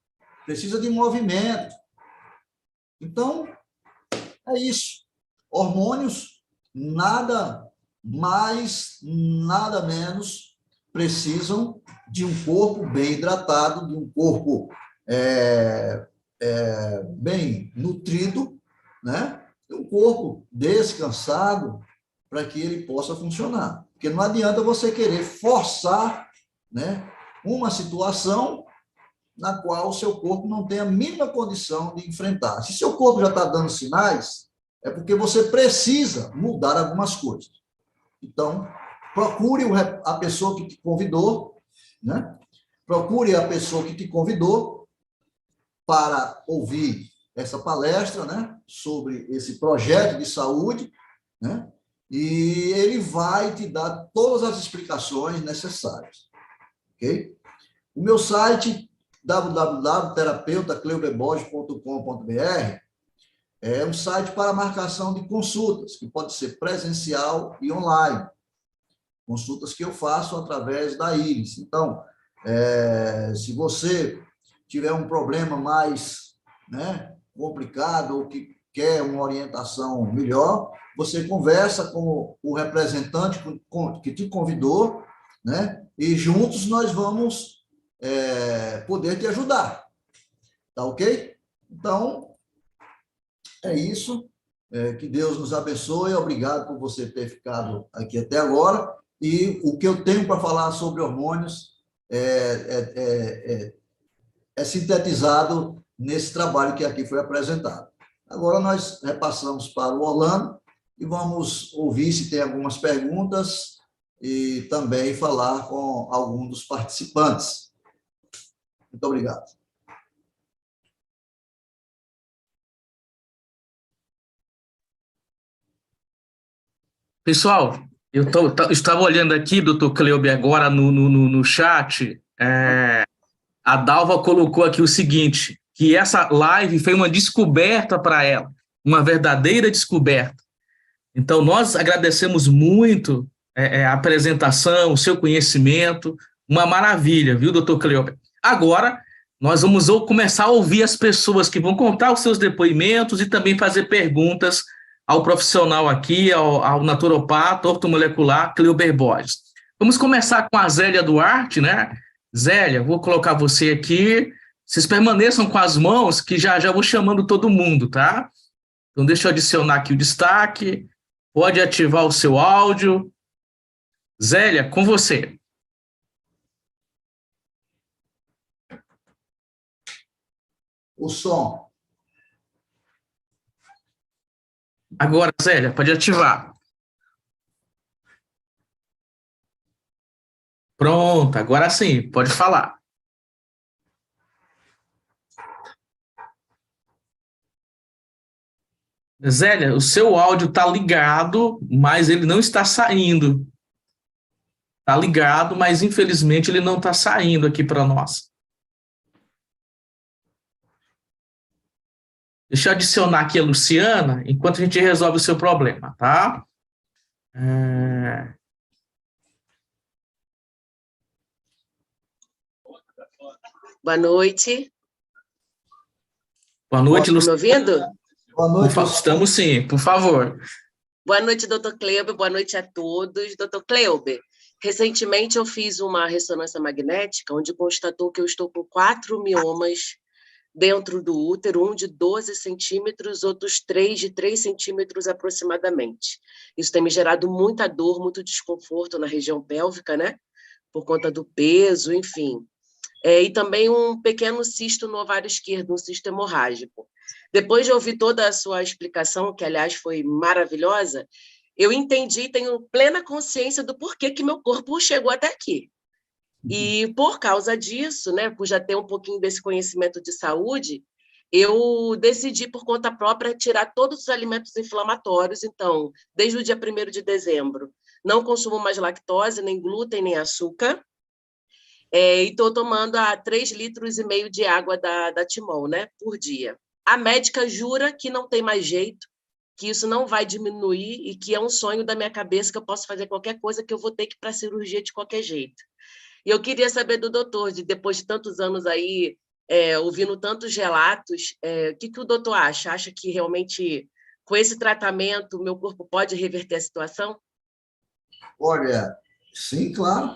precisa de movimento. Então, é isso. Hormônios, nada mais, nada menos, precisam de um corpo bem hidratado, de um corpo bem nutrido, né? De um corpo descansado para que ele possa funcionar. Porque não adianta você querer forçar, né, uma situação na qual o seu corpo não tem a mínima condição de enfrentar. Se seu corpo já está dando sinais, é porque você precisa mudar algumas coisas. Então, procure a pessoa que te convidou, né? Procure a pessoa que te convidou para ouvir essa palestra, né, sobre esse projeto de saúde, né? E ele vai te dar todas as explicações necessárias, ok? O meu site, www.terapeutacleuberborges.com.br, é um site para marcação de consultas, que pode ser presencial e online. Consultas que eu faço através da Iris. Então, se você tiver um problema mais, né, complicado ou que quer uma orientação melhor, você conversa com o representante que te convidou, né, e juntos nós vamos poder te ajudar. Tá ok? Então, é isso. Que Deus nos abençoe. Obrigado por você ter ficado aqui até agora. E o que eu tenho para falar sobre hormônios é sintetizado nesse trabalho que aqui foi apresentado. Agora nós repassamos para o Orlando e vamos ouvir se tem algumas perguntas e também falar com algum dos participantes. Muito obrigado. Pessoal, estava olhando aqui, doutor Cleuber, agora no chat, a Dalva colocou aqui o seguinte, que essa live foi uma descoberta para ela, uma verdadeira descoberta. Então, nós agradecemos muito a apresentação, o seu conhecimento, uma maravilha, viu, doutor Cleuber? Agora, nós vamos começar a ouvir as pessoas que vão contar os seus depoimentos e também fazer perguntas ao profissional aqui, ao naturopata ortomolecular Cleuber Borges. Vamos começar com a Zélia Duarte, né? Zélia, vou colocar você aqui. Vocês permaneçam com as mãos, que já vou chamando todo mundo, tá? Então, deixa eu adicionar aqui o destaque. Pode ativar o seu áudio. Zélia, com você. O som. Agora, Zélia, pode ativar. Pronto, agora sim, pode falar. Zélia, o seu áudio está ligado, mas ele não está saindo. Está ligado, mas infelizmente ele não está saindo aqui para nós. Deixa eu adicionar aqui a Luciana, enquanto a gente resolve o seu problema, tá? Boa noite. Boa noite, Luciana. Estão me ouvindo? Boa noite. Estamos sim, por favor. Boa noite, doutor Cleuber. Boa noite a todos. Doutor Cleuber, recentemente eu fiz uma ressonância magnética onde constatou que eu estou com 4 miomas dentro do útero, um de 12 centímetros, outros 3 de 3 centímetros aproximadamente. Isso tem me gerado muita dor, muito desconforto na região pélvica, né? Por conta do peso, enfim. E também um pequeno cisto no ovário esquerdo, um cisto hemorrágico. Depois de ouvir toda a sua explicação, que, aliás, foi maravilhosa, eu entendi, tenho plena consciência do porquê que meu corpo chegou até aqui. E, por causa disso, né, por já ter um pouquinho desse conhecimento de saúde, eu decidi, por conta própria, tirar todos os alimentos inflamatórios. Então, desde o dia 1º de dezembro, não consumo mais lactose, nem glúten, nem açúcar. E estou tomando 3,5 litros de água da Timol, né, por dia. A médica jura que não tem mais jeito, que isso não vai diminuir e que é um sonho da minha cabeça, que eu posso fazer qualquer coisa, que eu vou ter que ir para a cirurgia de qualquer jeito. E eu queria saber do doutor, depois de tantos anos aí, ouvindo tantos relatos, o que o doutor acha? Acha que realmente, com esse tratamento, o meu corpo pode reverter a situação? Olha, sim, claro,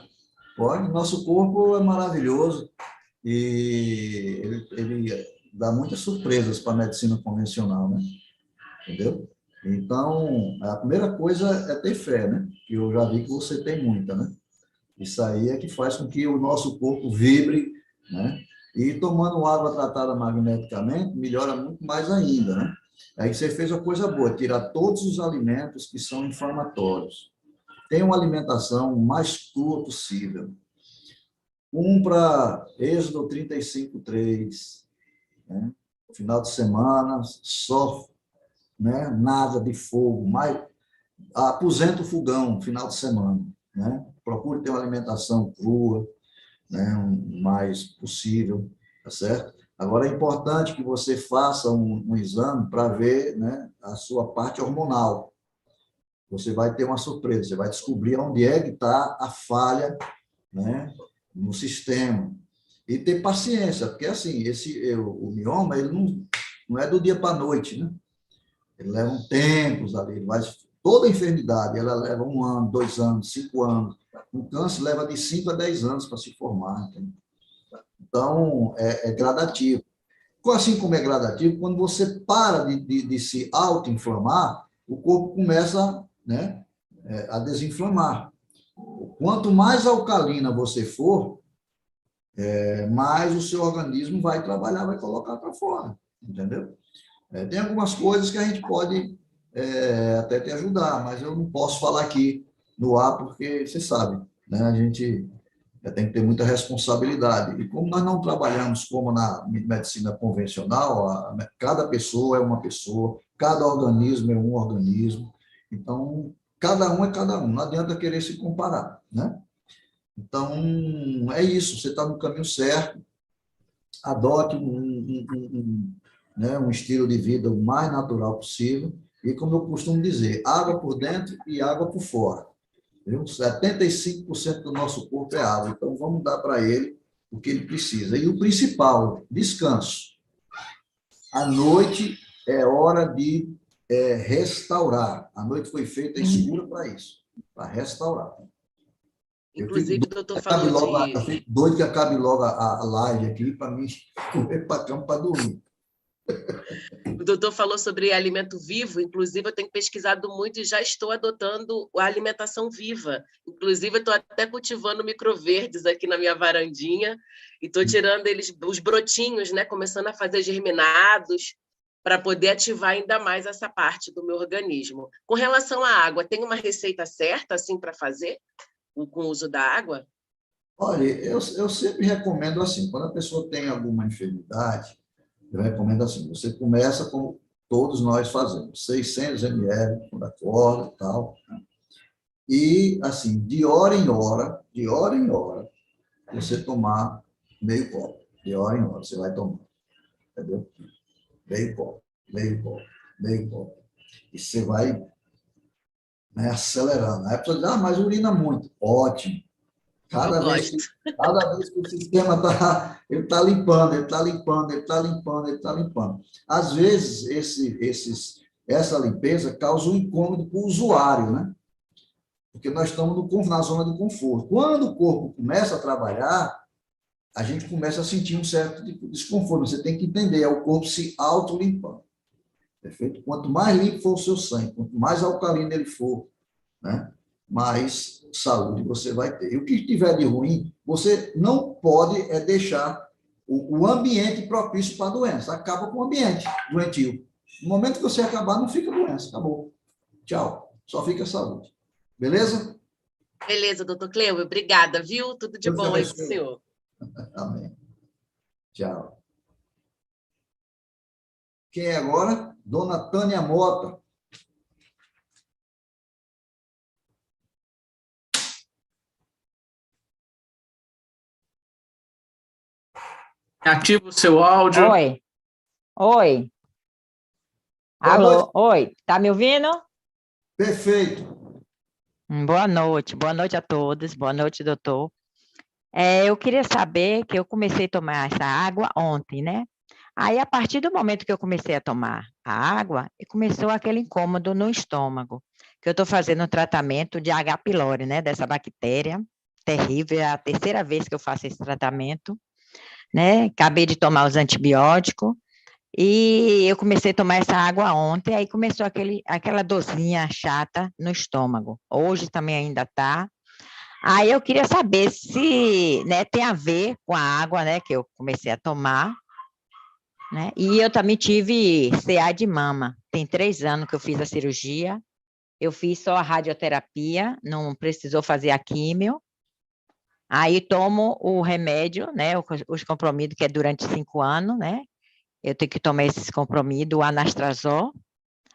pode. Nosso corpo é maravilhoso e ele dá muitas surpresas para a medicina convencional, né? Entendeu? Então, a primeira coisa é ter fé, né? Que eu já vi que você tem muita, né? Isso aí é que faz com que o nosso corpo vibre, né? E tomando água tratada magneticamente, melhora muito mais ainda, né? Aí você fez a coisa boa, tirar todos os alimentos que são inflamatórios. Tenha uma alimentação mais crua possível. Cumpra Êxodo 35:3, né? Final de semana, só, né? Nada de fogo, mais aposenta o fogão, final de semana, né? Procure ter uma alimentação crua, né? O mais possível, tá certo? Agora, é importante que você faça um exame para ver, né, a sua parte hormonal. Você vai ter uma surpresa, você vai descobrir onde é que está a falha, né, no sistema. E ter paciência, porque assim, o mioma, ele não é do dia para a noite, né? Ele leva um tempo ali, toda enfermidade, ela leva 1 ano, 2 anos, 5 anos. O câncer leva de 5 a 10 anos para se formar. Entendeu? Então, é gradativo. Assim como é gradativo, quando você para de se auto-inflamar, o corpo começa, né, a desinflamar. Quanto mais alcalina você for, mais o seu organismo vai trabalhar, vai colocar para fora, entendeu? Tem algumas coisas que a gente pode até te ajudar, mas eu não posso falar aqui no ar, porque você sabe, né? A gente tem que ter muita responsabilidade. E como nós não trabalhamos como na medicina convencional, cada pessoa é uma pessoa, cada organismo é um organismo, então, cada um é cada um, não adianta querer se comparar, né? Então, é isso, você está no caminho certo, adote né, um estilo de vida o mais natural possível, e como eu costumo dizer, água por dentro e água por fora. Viu? 75% do nosso corpo é água, então vamos dar para ele o que ele precisa. E o principal, descanso. À noite é hora de restaurar. A noite foi feita escura para isso, para restaurar. Inclusive, o doutor falou Eu fico doido que acabe logo a live aqui para mim correr para a cama para dormir. O doutor falou sobre alimento vivo, inclusive eu tenho pesquisado muito e já estou adotando a alimentação viva. Inclusive, eu estou até cultivando microverdes aqui na minha varandinha e estou tirando os brotinhos, né, começando a fazer germinados para poder ativar ainda mais essa parte do meu organismo. Com relação à água, tem uma receita certa assim para fazer com o uso da água? Olha, eu sempre recomendo assim, quando a pessoa tem alguma enfermidade, eu recomendo assim, você começa como todos nós fazemos, 600 ml quando acorda e tal, né? E, assim, de hora em hora, você tomar meio copo. De hora em hora, você vai tomar, entendeu? Meio copo, meio copo, meio copo. E você vai, né, acelerando. Aí a pessoa diz, mas urina muito. Ótimo. Cada vez que o sistema está limpando, ele está limpando, ele está limpando, ele está limpando. Às vezes, essa limpeza causa um incômodo para o usuário, né? Porque nós estamos na zona de conforto. Quando o corpo começa a trabalhar, a gente começa a sentir um certo desconforto. Você tem que entender, é o corpo se autolimpando. Perfeito? Quanto mais limpo for o seu sangue, quanto mais alcalino ele for, né, mais saúde você vai ter. E o que tiver de ruim, você não pode deixar o ambiente propício para a doença. Acaba com o ambiente doentio. No momento que você acabar, não fica doença. Acabou. Tchau. Só fica saúde. Beleza? Beleza, doutor Cleuio, obrigada, viu? Tudo de Deus te bom aí para o abençoe. senhor. Amém. Tchau. Quem é agora? Dona Tânia Mota. Ativa o seu áudio. Oi, oi. Boa Alô, noite. oi. Tá me ouvindo? Perfeito. Boa noite. Boa noite a todos. Boa noite, doutor. Eu queria saber que eu comecei a tomar essa água ontem, né? Aí, a partir do momento que eu comecei a tomar a água, começou aquele incômodo no estômago, que eu estou fazendo um tratamento de H. pylori, né? Dessa bactéria terrível. É a terceira vez que eu faço esse tratamento, né? Acabei de tomar os antibióticos. E eu comecei a tomar essa água ontem, aí começou aquela dorzinha chata no estômago. Hoje também ainda está. Aí eu queria saber se, né, tem a ver com a água, né, que eu comecei a tomar, né? E eu também tive CA de mama. Tem 3 anos que eu fiz a cirurgia. Eu fiz só a radioterapia, não precisou fazer a químio. Aí tomo o remédio, né, os comprimidos, que é durante 5 anos, né? Eu tenho que tomar esses comprimidos, o anastrozol.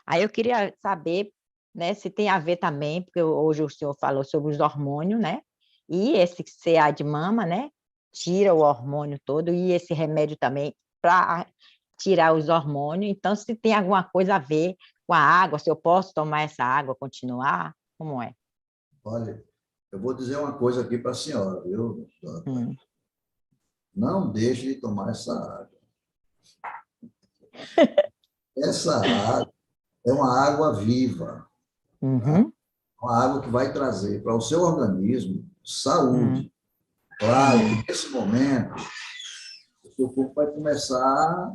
Aí eu queria saber, né, se tem a ver também, porque hoje o senhor falou sobre os hormônios, né? E esse CA de mama, né? Tira o hormônio todo, e esse remédio também para tirar os hormônios. Então, se tem alguma coisa a ver com a água, se eu posso tomar essa água, continuar, como é? Olha, eu vou dizer uma coisa aqui para a senhora, viu? Hum. Não deixe de tomar essa água. Essa água é uma água viva. Uhum. Uma água que vai trazer para o seu organismo saúde. Claro que nesse momento o seu corpo vai começar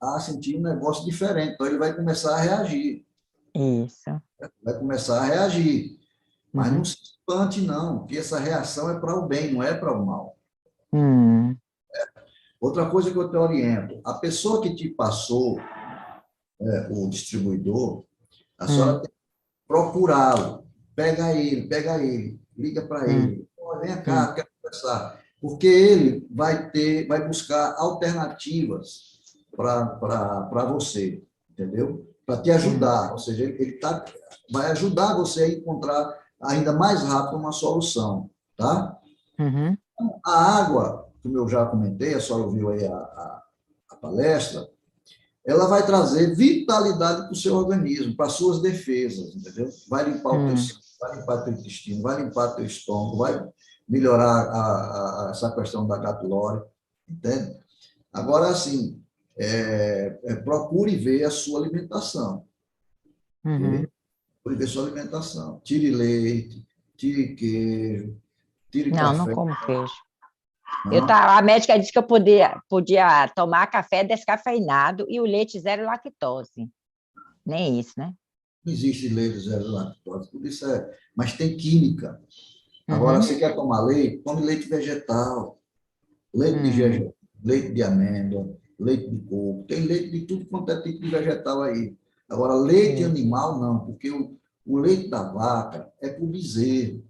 a sentir um negócio diferente, então ele vai começar a reagir. Isso. Vai começar a reagir. Mas Uhum. não se espante, não, que essa reação é para o bem, não é para o mal. Hum. Outra coisa que eu te oriento, a pessoa que te passou, o distribuidor, a senhora tem que procurá-lo, pega ele, liga para ele, "Ó, vem cá, quero conversar", porque ele vai buscar alternativas para você, entendeu? Para te ajudar, ou seja, vai ajudar você a encontrar ainda mais rápido uma solução, tá? Uhum. A água, como eu já comentei, a senhora ouviu aí a palestra, ela vai trazer vitalidade para o seu organismo, para as suas defesas, entendeu? Vai limpar o teu sangue, vai limpar o teu intestino, vai limpar o teu estômago, vai melhorar essa questão da H. pylori, entende? Agora, assim, procure ver a sua alimentação, Uhum. ok? Procure ver a sua alimentação. Tire leite, tire queijo, tire Não, não café. como queijo. Não, A médica disse que eu podia tomar café descafeinado e o leite zero lactose. Nem isso, né? não existe leite zero lactose, tudo isso mas tem química. Agora, você quer tomar leite? Tome leite vegetal, leite de jejum, leite de amêndoa, leite de coco, tem leite de tudo quanto é tipo de vegetal aí. Agora, leite animal, não, porque o leite da vaca é para o bezerro,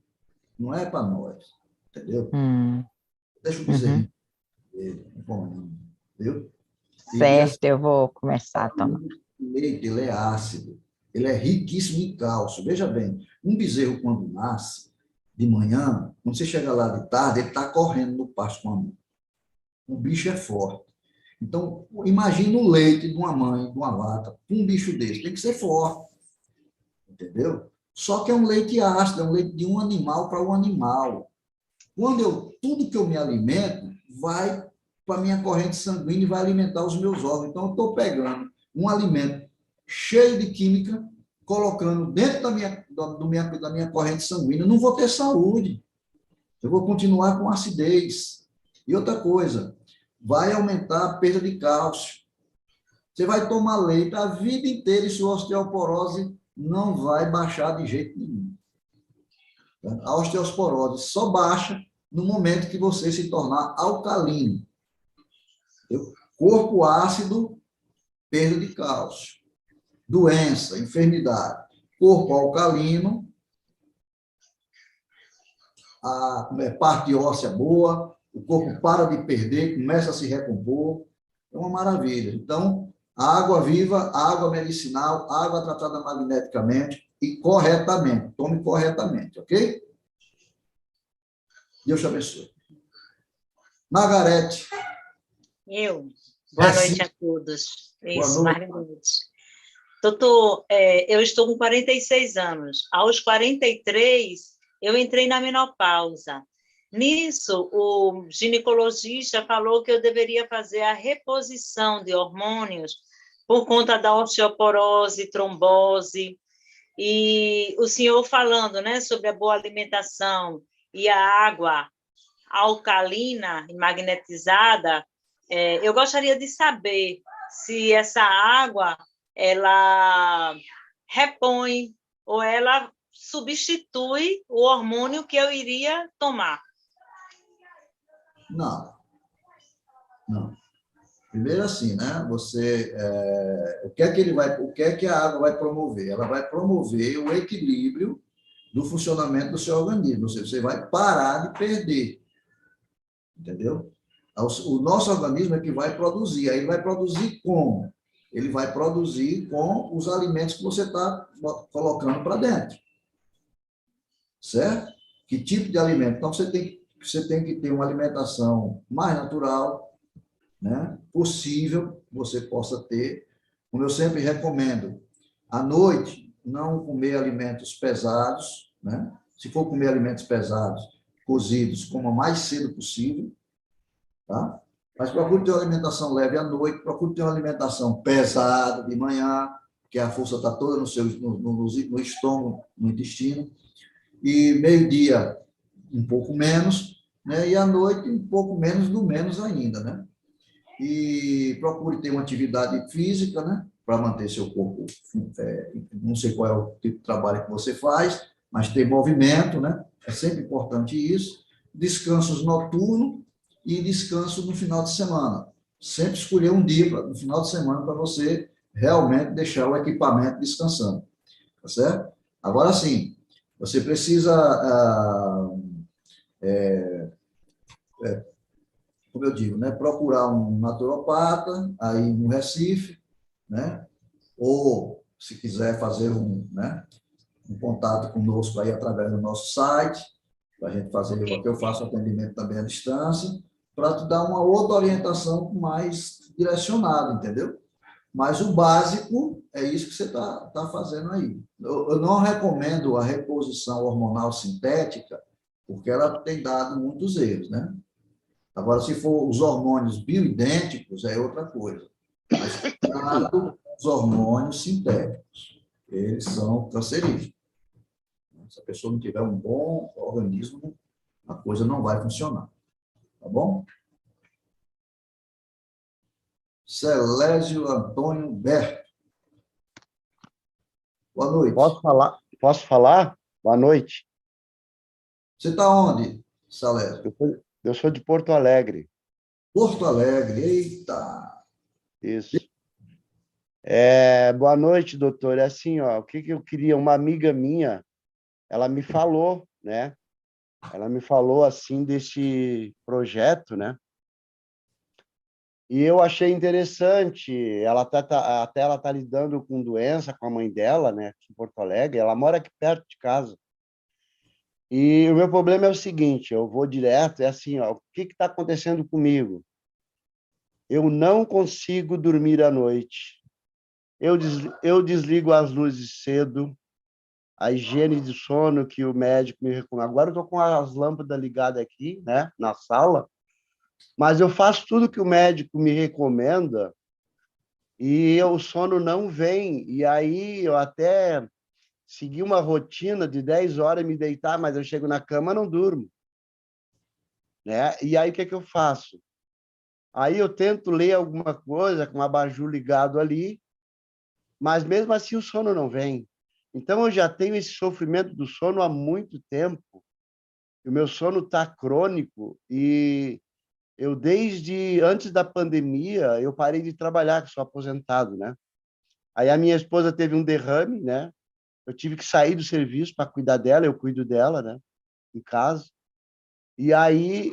não é para nós, entendeu? Deixa o bezerro, não come não, entendeu? E Certo, eu vou começar a tomar. o leite, ele é ácido, ele é riquíssimo em cálcio. Veja bem, um bezerro, quando nasce, de manhã, quando você chega lá de tarde, ele está correndo no pasto com a mãe. O bicho é forte. Então, imagina o leite de uma mãe, de uma vaca, um bicho desse, tem que ser forte, entendeu? Só que é um leite ácido, é um leite de um animal para um animal. Tudo que eu me alimento vai para a minha corrente sanguínea e vai alimentar os meus órgãos. Então, eu estou pegando um alimento cheio de química, colocando dentro da minha corrente sanguínea. Eu não vou ter saúde. Eu vou continuar com acidez. E outra coisa, vai aumentar a perda de cálcio. Você vai tomar leite a vida inteira e sua osteoporose não vai baixar de jeito nenhum. A osteoporose só baixa no momento que você se tornar alcalino. Corpo ácido, perda de cálcio. Doença, enfermidade. Corpo alcalino, a parte óssea boa, o corpo para de perder, começa a se recompor. É uma maravilha. Então, a água viva, a água medicinal, a água tratada magneticamente e corretamente. Tome corretamente, ok? Deus te abençoe. Margarete. Boa noite a todos. Isso, noite. Margarete. Doutor, eu estou com 46 anos. Aos 43, eu entrei na menopausa. Nisso, o ginecologista falou que eu deveria fazer a reposição de hormônios por conta da osteoporose, trombose. E o senhor falando, né, sobre a boa alimentação e a água alcalina e magnetizada, eu gostaria de saber se essa água ela repõe ou ela substitui o hormônio que eu iria tomar. Não. Primeiro assim, né? Você, o que é que a água vai promover? Ela vai promover o equilíbrio do funcionamento do seu organismo. Ou seja, você vai parar de perder. Entendeu? O nosso organismo é que vai produzir. Aí ele vai produzir como? Ele vai produzir com os alimentos que você está colocando para dentro. Certo? Que tipo de alimento? Então, você tem que ter uma alimentação mais natural, né? Possível, você possa ter. Como eu sempre recomendo, à noite, não comer alimentos pesados, né? Se for comer alimentos pesados, cozidos, coma o mais cedo possível, tá? Mas procure ter uma alimentação leve à noite, procure ter uma alimentação pesada de manhã, que a força está toda no estômago, no intestino, e meio-dia um pouco menos, né? E à noite um pouco menos do menos ainda, né? E procure ter uma atividade física, né? Para manter seu corpo, não sei qual é o tipo de trabalho que você faz, mas ter movimento, né? É sempre importante isso. Descansos noturnos e descanso no final de semana. Sempre escolher um dia no final de semana para você realmente deixar o equipamento descansando, tá certo? Agora sim, você precisa, como eu digo, né, procurar um naturopata aí no Recife, né? Ou se quiser fazer um contato conosco aí através do nosso site, para a gente fazer o que eu faço atendimento também à distância, para te dar uma outra orientação mais direcionada, entendeu? Mas o básico é isso que você está fazendo aí. Eu não recomendo a reposição hormonal sintética, porque ela tem dado muitos erros, né? Agora, se for os hormônios bioidênticos, é outra coisa. Mas, cuidado com os hormônios sintéticos. Eles são cancerígenos. Se a pessoa não tiver um bom organismo, a coisa não vai funcionar. Tá bom? Celésio Antônio Berto. Boa noite. Posso falar? Boa noite. Você está onde, Celésio? Eu sou de Porto Alegre. Porto Alegre, eita! Isso. Boa noite, doutor. É assim, ó, o que eu queria? Uma amiga minha, ela me falou, né? Ela me falou, assim, desse projeto, né? E eu achei interessante. Ela até ela tá lidando com doença com a mãe dela, né? Aqui em Porto Alegre. Ela mora aqui perto de casa. E o meu problema é o seguinte, eu vou direto, é assim, ó, o que está acontecendo comigo? Eu não consigo dormir à noite. Eu desligo as luzes cedo, a higiene de sono que o médico me recomenda. Agora eu estou com as lâmpadas ligadas aqui, né, na sala, mas eu faço tudo que o médico me recomenda e o sono não vem. E aí eu até segui uma rotina de 10 horas e me deitar, mas eu chego na cama e não durmo. né? E aí, o que eu faço? Aí eu tento ler alguma coisa com o abajur ligado ali, mas mesmo assim o sono não vem. Então, eu já tenho esse sofrimento do sono há muito tempo. O meu sono está crônico e eu, desde antes da pandemia, eu parei de trabalhar, que sou aposentado, né? Aí a minha esposa teve um derrame, né? Eu tive que sair do serviço para cuidar dela, eu cuido dela, né? Em casa. E aí,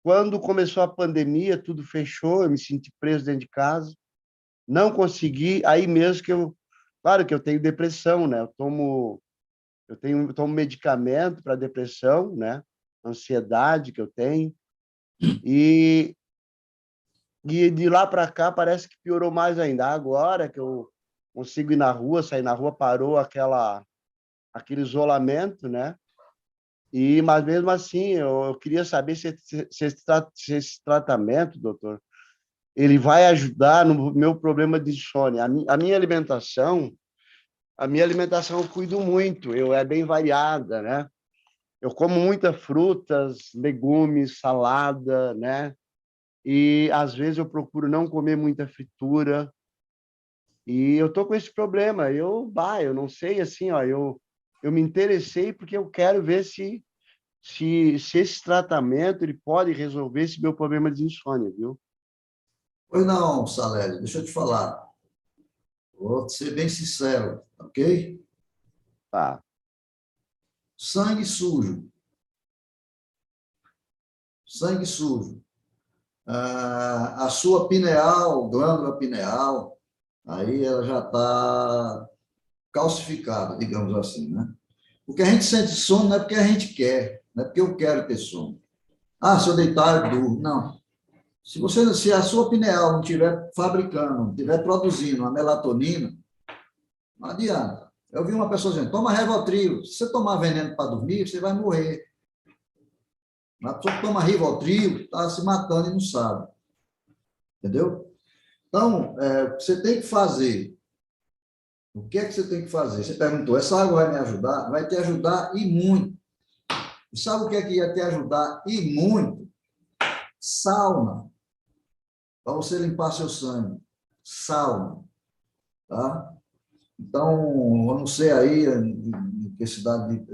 quando começou a pandemia, tudo fechou, eu me senti preso dentro de casa, não consegui, aí mesmo que eu... Claro que eu tenho depressão, né? Eu tomo medicamento para depressão, né? Ansiedade que eu tenho. E de lá para cá parece que piorou mais ainda. Agora que eu consigo ir na rua, sair na rua, parou aquele isolamento, né? Mas mesmo assim, eu queria saber se esse tratamento, doutor, ele vai ajudar no meu problema de insônia. A minha alimentação eu cuido muito, é bem variada, né? Eu como muitas frutas, legumes, salada, né? E às vezes eu procuro não comer muita fritura. E eu tô com esse problema. Eu não sei assim, ó, eu me interessei porque eu quero ver se esse tratamento ele pode resolver esse meu problema de insônia, viu? Pois não, Salélio, deixa eu te falar. Vou ser bem sincero, ok? Tá. Sangue sujo. Sangue sujo. A sua pineal, glândula pineal, aí ela já está calcificada, digamos assim, né? Porque a gente sente sono não é porque a gente quer, não é porque eu quero ter sono. Ah, se eu deitar, eu durmo. Não. Se a sua pineal não estiver fabricando, não estiver produzindo a melatonina, não adianta. Eu vi uma pessoa dizendo, toma Rivotril. Se você tomar veneno para dormir, você vai morrer. Uma pessoa que toma Rivotril está se matando e não sabe. Entendeu? Então, você tem que fazer. O que é que você tem que fazer? Você perguntou, essa água vai me ajudar? Vai te ajudar e muito. E sabe o que é que ia te ajudar e muito? Sauna. Para você limpar seu sangue. Sauna. Tá? Então, eu não sei aí em que cidade,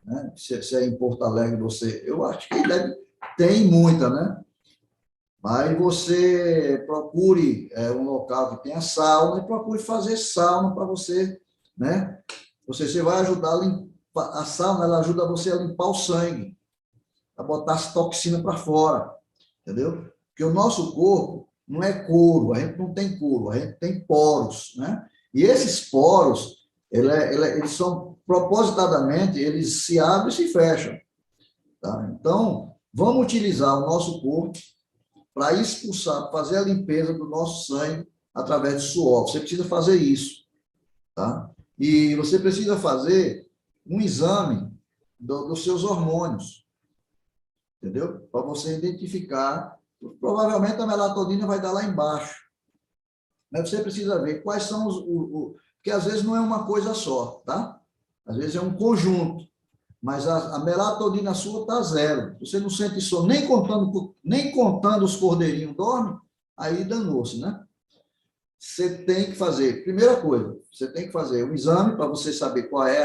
né? Se é em Porto Alegre você... Eu acho que tem muita, né? Mas você procure um local que tenha sauna e procure fazer sauna para você, né? Você vai ajudar a limpar. A sauna, ela ajuda você a limpar o sangue, a botar as toxinas para fora, entendeu? Porque o nosso corpo não é couro, a gente não tem couro, a gente tem poros, né? E esses poros, eles são, propositadamente, eles se abrem e se fecham, tá? Então, vamos utilizar o nosso corpo para expulsar, fazer a limpeza do nosso sangue através do suor. Você precisa fazer isso, tá? E você precisa fazer um exame dos seus hormônios, entendeu? Para você identificar. Provavelmente a melatonina vai dar lá embaixo. Mas você precisa ver quais são porque às vezes não é uma coisa só, tá? Às vezes é um conjunto. Mas a melatonina sua está zero. Você não sente sono, nem contando os cordeirinhos dormem, aí danou-se, né? Você tem que fazer, primeira coisa, você tem que fazer um exame para você saber qual é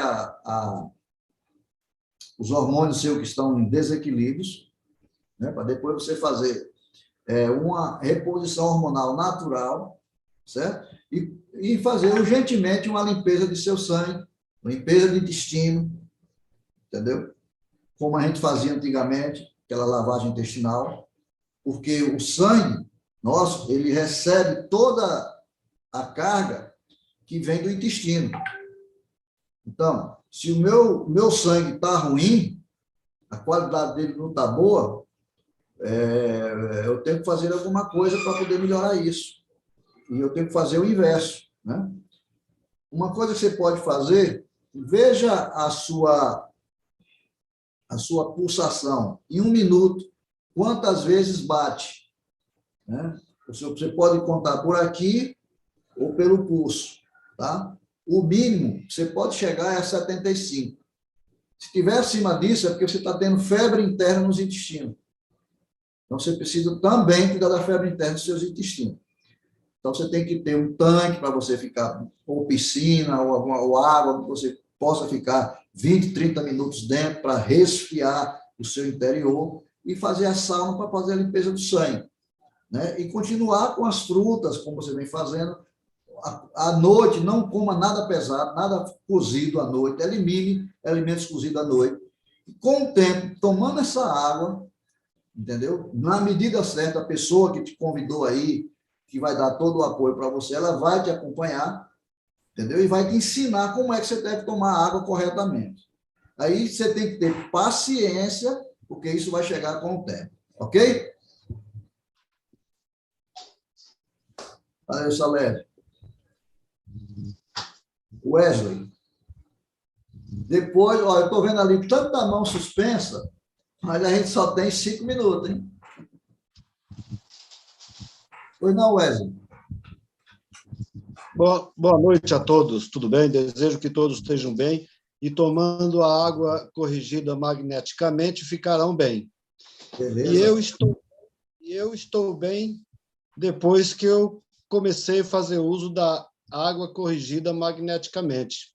os hormônios seus que estão em desequilíbrios, né? Para depois você fazer uma reposição hormonal natural, certo? E fazer urgentemente uma limpeza de seu sangue, limpeza de intestino, entendeu? Como a gente fazia antigamente, aquela lavagem intestinal, porque o sangue nosso, ele recebe toda a carga que vem do intestino. Então, se o meu sangue está ruim, a qualidade dele não está boa, eu tenho que fazer alguma coisa para poder melhorar isso. E eu tenho que fazer o inverso, né? Uma coisa que você pode fazer, veja a sua pulsação em 1 minuto, quantas vezes bate, né? Você pode contar por aqui ou pelo pulso, tá? O mínimo, você pode chegar a 75. Se estiver acima disso, é porque você está tendo febre interna nos intestinos. Então, você precisa também cuidar da febre interna dos seus intestinos. Então, você tem que ter um tanque para você ficar, ou piscina, ou água, que você possa ficar 20, 30 minutos dentro para resfriar o seu interior e fazer a sauna para fazer a limpeza do sangue. Né? E continuar com as frutas, como você vem fazendo. À noite, não coma nada pesado, nada cozido à noite, elimine alimentos cozidos à noite. Com o tempo, tomando essa água, entendeu? Na medida certa, a pessoa que te convidou aí, que vai dar todo o apoio para você, ela vai te acompanhar, entendeu? E vai te ensinar como é que você deve tomar água corretamente. Aí você tem que ter paciência, porque isso vai chegar com o tempo, ok? Valeu, Salete. Wesley. Depois, ó, eu estou vendo ali tanta mão suspensa, mas a gente só tem 5 minutos, hein? Pois não, Wesley? Boa noite a todos, tudo bem? Desejo que todos estejam bem e tomando a água corrigida magneticamente ficarão bem. Beleza. E eu estou bem depois que eu comecei a fazer uso da água corrigida magneticamente.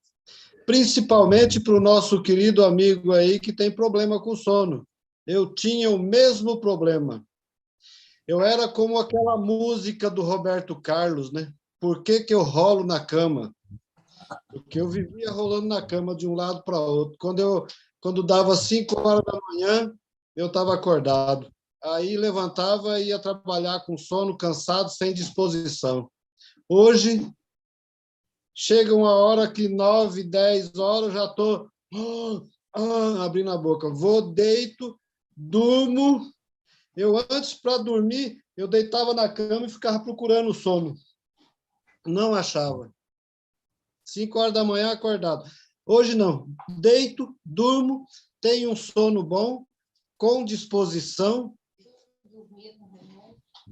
Principalmente para o nosso querido amigo aí que tem problema com sono. Eu tinha o mesmo problema. Eu era como aquela música do Roberto Carlos, né? Por que que eu rolo na cama? Porque eu vivia rolando na cama de um lado para outro. Quando dava 5 horas da manhã, eu estava acordado. Aí levantava e ia trabalhar com sono, cansado, sem disposição. Hoje, chega uma hora que 9, 10 horas, já estou abrindo a boca. Vou, deito, durmo. Eu, antes, para dormir, eu deitava na cama e ficava procurando o sono. Não achava. 5 horas da manhã, acordado. Hoje, não. Deito, durmo, tenho um sono bom, com disposição.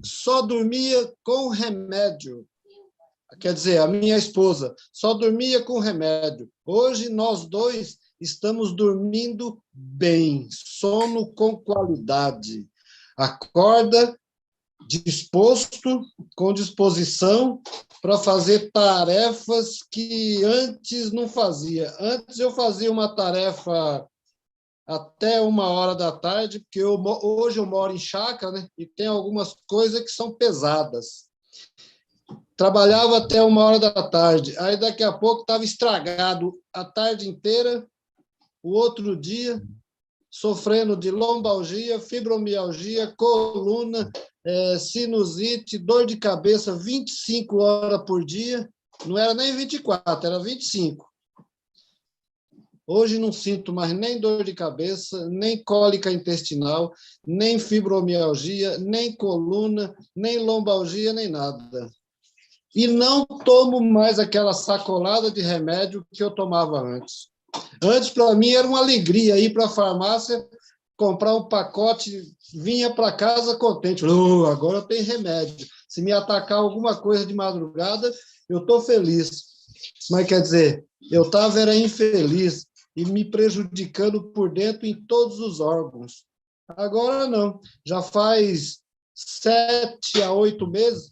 Só dormia com remédio. Quer dizer, a minha esposa só dormia com remédio. Hoje, nós dois estamos dormindo bem, sono com qualidade. Acorda disposto, com disposição para fazer tarefas que antes não fazia. Antes eu fazia uma tarefa até 1 hora da tarde, porque hoje eu moro em chácara, né? E tem algumas coisas que são pesadas. Trabalhava até 1 hora da tarde, aí daqui a pouco estava estragado a tarde inteira, o outro dia, sofrendo de lombalgia, fibromialgia, coluna, sinusite, dor de cabeça 25 horas por dia, não era nem 24, era 25. Hoje não sinto mais nem dor de cabeça, nem cólica intestinal, nem fibromialgia, nem coluna, nem lombalgia, nem nada. E não tomo mais aquela sacolada de remédio que eu tomava antes. Antes, para mim, era uma alegria ir para a farmácia, comprar um pacote, vinha para casa contente. Agora tem remédio. Se me atacar alguma coisa de madrugada, eu estou feliz. Mas, quer dizer, eu estava infeliz e me prejudicando por dentro em todos os órgãos. Agora não. Já faz 7 a 8 meses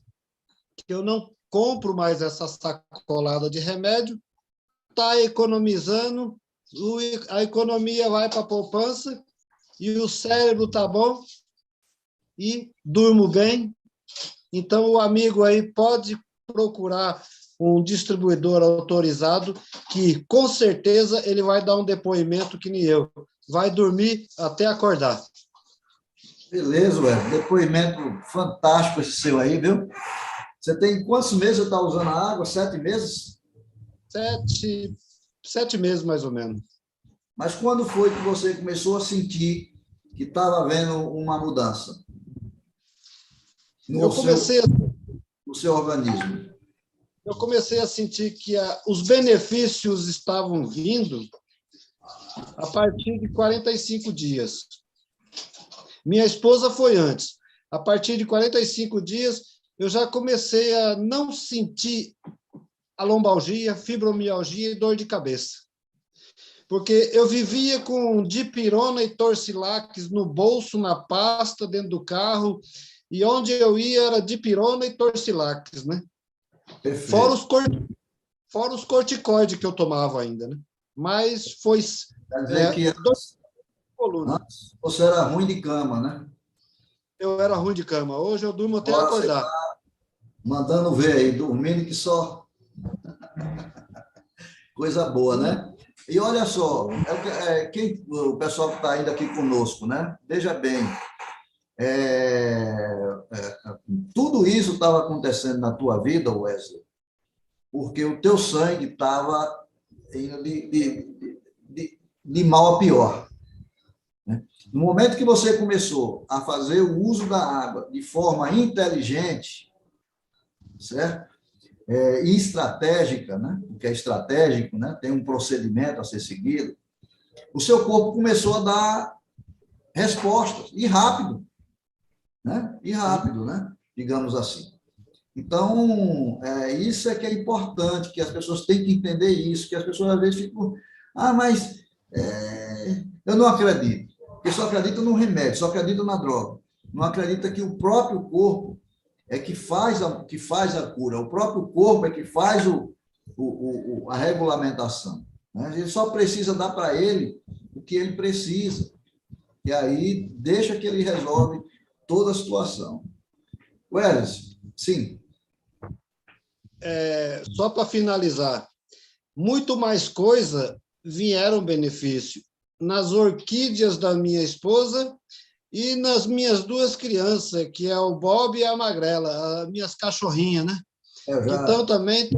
que eu não compro mais essa sacolada de remédio, está economizando, a economia vai para a poupança e o cérebro está bom e durmo bem. Então, o amigo aí pode procurar um distribuidor autorizado que, com certeza, ele vai dar um depoimento que nem eu. Vai dormir até acordar. Beleza, ué. Depoimento fantástico esse seu aí, viu? Você tem quantos meses você está usando a água? 7 meses? 7 meses, mais ou menos. Mas quando foi que você começou a sentir que estava havendo uma mudança no seu organismo? Eu comecei a sentir que os benefícios estavam vindo a partir de 45 dias. Minha esposa foi antes. A partir de 45 dias, eu já comecei a não sentir a lombalgia, fibromialgia e dor de cabeça. porque eu vivia com dipirona e torcilax no bolso, na pasta, dentro do carro, e onde eu ia era dipirona e torcilax, né? Perfeito. Fora os corticoides que eu tomava ainda, né? Mas foi Quer dizer que antes você era ruim de cama, né? eu era ruim de cama. Hoje eu durmo até Agora acordar. você tá mandando ver aí, dormindo que só. Coisa boa, né? E olha só, o pessoal que está ainda aqui conosco, né? Veja bem, tudo isso estava acontecendo na tua vida, Wesley, porque o teu sangue estava indo de mal a pior. Né? No momento que você começou a fazer o uso da água de forma inteligente, certo? E estratégica, né? Porque é estratégico, né? Tem um procedimento a ser seguido, o seu corpo começou a dar respostas, e rápido, né? Digamos assim. Então, isso é que é importante, que as pessoas têm que entender isso, que as pessoas às vezes ficam, mas eu não acredito, eu só acredito no remédio, só acredito na droga, não acredita que o próprio corpo é que faz a cura, o próprio corpo é que faz a regulamentação. Né? A gente só precisa dar para ele o que ele precisa, e aí deixa que ele resolve toda a situação. Welles, sim. Só para finalizar, muito mais coisa vieram benefício nas orquídeas da minha esposa e nas minhas duas crianças, que é o Bob e a Magrela, as minhas cachorrinhas, né? Então, também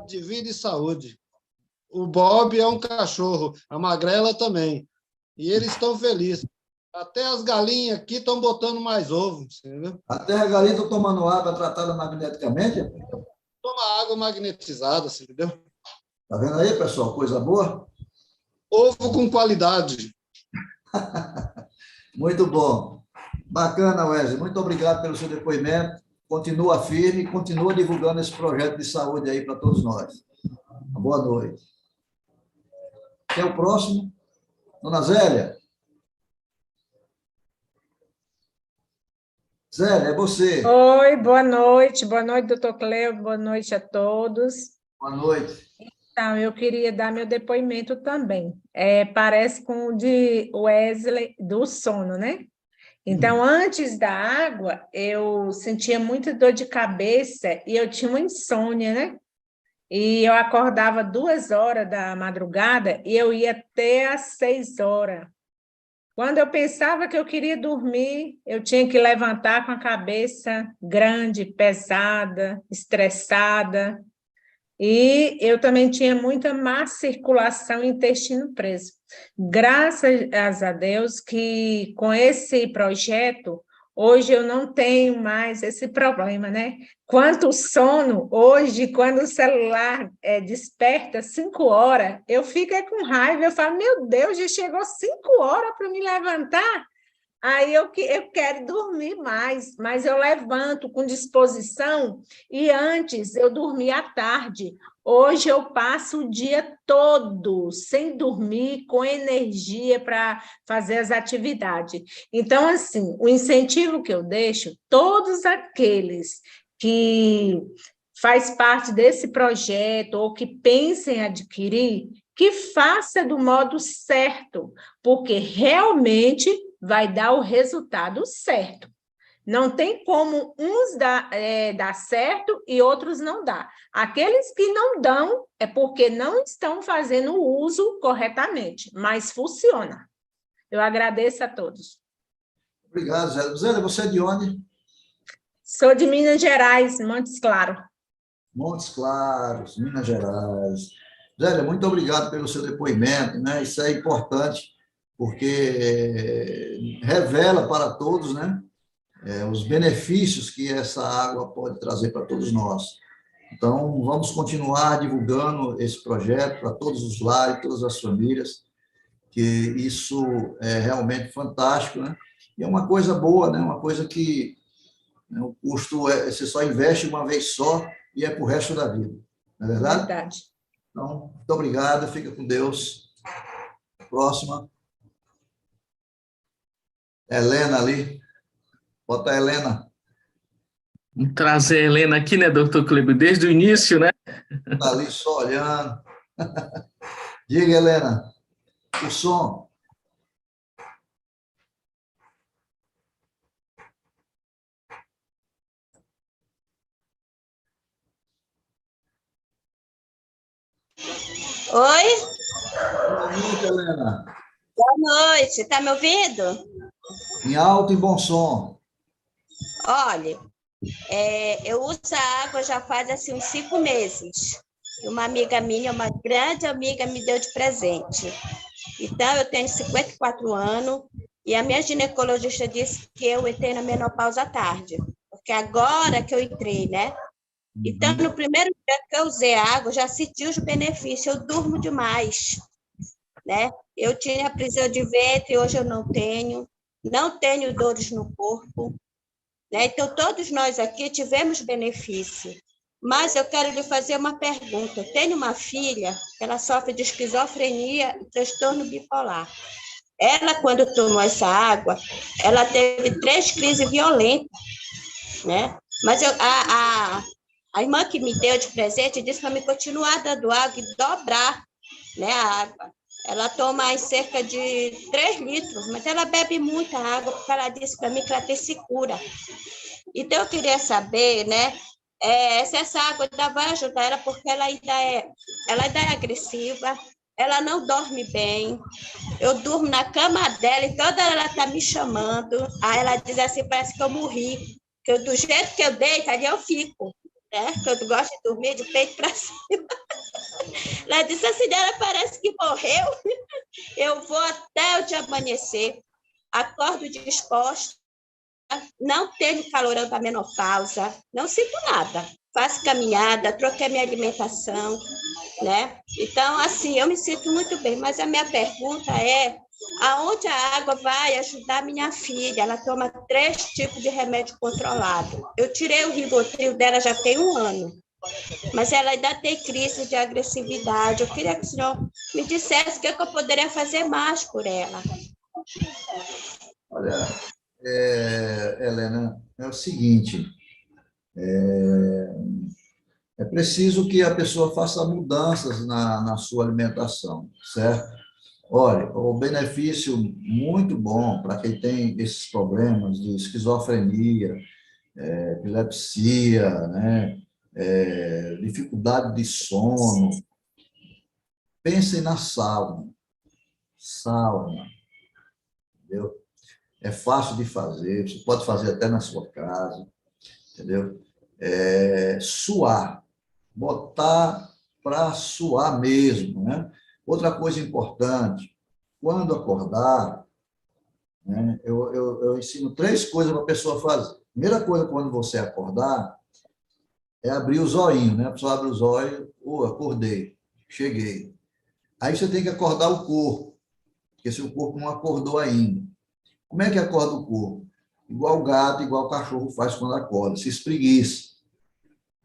de vida e saúde. O Bob é um cachorro, a Magrela também. E eles estão felizes. Até as galinhas aqui estão botando mais ovos, entendeu? Até a galinha está tomando água tratada magneticamente? Toma água magnetizada, entendeu? Tá vendo aí, pessoal? Coisa boa? Ovo com qualidade. Muito bom. Bacana, Wesley. Muito obrigado pelo seu depoimento. Continua firme e continua divulgando esse projeto de saúde aí para todos nós. Uma boa noite. Quem é o próximo? Dona Zélia. Zélia, é você. Oi, boa noite, doutor Cleo, boa noite a todos. Boa noite. Então, eu queria dar meu depoimento também. Parece com o de Wesley, do sono, né? Então, antes da água, eu sentia muita dor de cabeça e eu tinha uma insônia, né? E eu acordava 2 horas da madrugada e eu ia até às 6 horas. Quando eu pensava que eu queria dormir, eu tinha que levantar com a cabeça grande, pesada, estressada. E eu também tinha muita má circulação e intestino preso. Graças a Deus que com esse projeto, hoje eu não tenho mais esse problema, né? Quanto o sono, hoje, quando o celular desperta 5 horas, eu fico com raiva, eu falo, meu Deus, já chegou 5 horas para me levantar? Aí eu quero dormir mais, mas eu levanto com disposição e antes eu dormia à tarde. Hoje eu passo o dia todo sem dormir, com energia para fazer as atividades. Então, assim, o incentivo que eu deixo, todos aqueles que faz parte desse projeto ou que pensem em adquirir, que faça do modo certo, porque realmente vai dar o resultado certo. Não tem como uns dar certo e outros não dar. Aqueles que não dão é porque não estão fazendo o uso corretamente, mas funciona. Eu agradeço a todos. Obrigado, Zé. Zé, você é de onde? Sou de Minas Gerais, Montes Claros. Montes Claros, Minas Gerais. Zélia, muito obrigado pelo seu depoimento, né? Isso é importante, porque revela para todos, né? Os benefícios que essa água pode trazer para todos nós. Então, vamos continuar divulgando esse projeto para todos os lares, todas as famílias, que isso é realmente fantástico, né? E é uma coisa boa, né? Uma coisa que o custo você só investe uma vez só e é para o resto da vida. Não é verdade? Verdade. Então, muito obrigado, fica com Deus. próxima. Helena ali. Bota a Helena. Vamos trazer a Helena aqui, né, doutor Cleber, desde o início, né? Está ali só olhando. Diga, Helena, o som. Oi, Boa noite, Helena. boa noite. Tá me ouvindo? Em alto e bom som. Olha, eu uso a água já faz assim uns 5 meses. E uma amiga minha, uma grande amiga, me deu de presente. Então, eu tenho 54 anos e a minha ginecologista disse que eu entrei na menopausa tarde, porque agora que eu entrei, né? Então, no primeiro dia que eu usei a água, eu já senti os benefícios. Eu durmo demais, né? Eu tinha prisão de ventre, hoje eu não tenho dores no corpo, né? Então, todos nós aqui tivemos benefício. Mas eu quero lhe fazer uma pergunta. Eu tenho uma filha, ela sofre de esquizofrenia e transtorno bipolar. Ela, quando tomou essa água, ela teve 3 crises violentas, né? Mas a irmã que me deu de presente disse para mim continuar dando água e dobrar, né, a água. Ela toma em cerca de 3 litros, mas ela bebe muita água, porque ela disse para mim que ela tem secura. Então, eu queria saber, né, se essa água ainda vai ajudar ela, porque ela ainda é agressiva, ela não dorme bem. Eu durmo na cama dela e toda hora ela está me chamando. Aí ela diz assim, parece que eu morri. Que do jeito que eu deito, ali eu fico, né? Que eu gosto de dormir de peito para cima. Ela disse assim, ela parece que morreu. Eu vou até o dia amanhecer, acordo disposta, não tenho calorão da menopausa, não sinto nada. Faço caminhada, troquei minha alimentação, né? Então, assim, eu me sinto muito bem, mas a minha pergunta é aonde a água vai ajudar minha filha? Ela toma 3 tipos de remédio controlado. Eu tirei o Rivotril dela já tem 1 ano, mas ela ainda tem crise de agressividade. Eu queria que o senhor me dissesse o que eu poderia fazer mais por ela. Olha, Helena, é o seguinte, é preciso que a pessoa faça mudanças na sua alimentação, certo? Olha, o benefício muito bom para quem tem esses problemas de esquizofrenia, epilepsia, né, dificuldade de sono, pensem na sauna, entendeu? É fácil de fazer, você pode fazer até na sua casa, entendeu? Suar, botar para suar mesmo, né? Outra coisa importante, quando acordar, né, eu ensino 3 coisas para a pessoa fazer. Primeira coisa, quando você acordar, é abrir os olhinhos, né? A pessoa abre os olhos, acordei, cheguei. Aí você tem que acordar o corpo, porque seu corpo não acordou ainda. Como é que acorda o corpo? Igual o gato, igual o cachorro faz quando acorda, se espreguiça.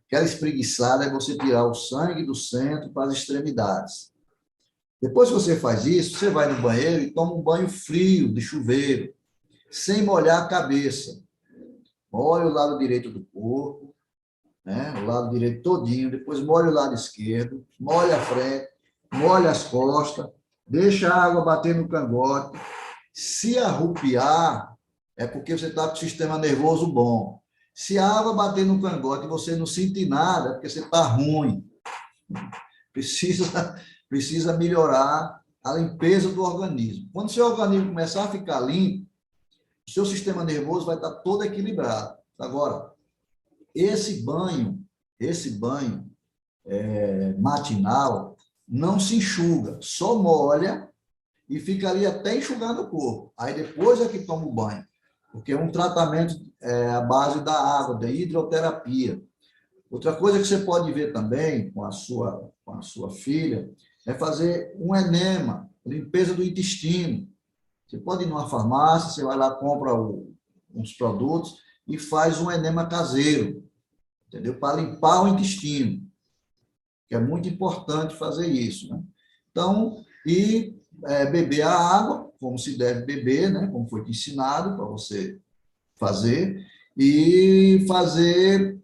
Aquela espreguiçada é você tirar o sangue do centro para as extremidades. Depois que você faz isso, você vai no banheiro e toma um banho frio de chuveiro, sem molhar a cabeça. Molha o lado direito do corpo, né? O lado direito todinho, depois molha o lado esquerdo, molha a frente, molha as costas, deixa a água bater no cangote. Se arrupiar, é porque você está com o sistema nervoso bom. Se a água bater no cangote e você não sentir nada, é porque você está ruim. Precisa melhorar a limpeza do organismo. Quando o seu organismo começar a ficar limpo, o seu sistema nervoso vai estar todo equilibrado. Agora, esse banho matinal não se enxuga, só molha e fica ali até enxugar no corpo. Aí depois é que toma o banho, porque é um tratamento à base da água, da hidroterapia. Outra coisa que você pode ver também com a sua filha é fazer um enema, limpeza do intestino. Você pode ir numa farmácia, você vai lá, compra uns produtos e faz um enema caseiro, entendeu? Para limpar o intestino, que é muito importante fazer isso, né? Então, e beber a água, como se deve beber, né? Como foi te ensinado para você fazer, e fazer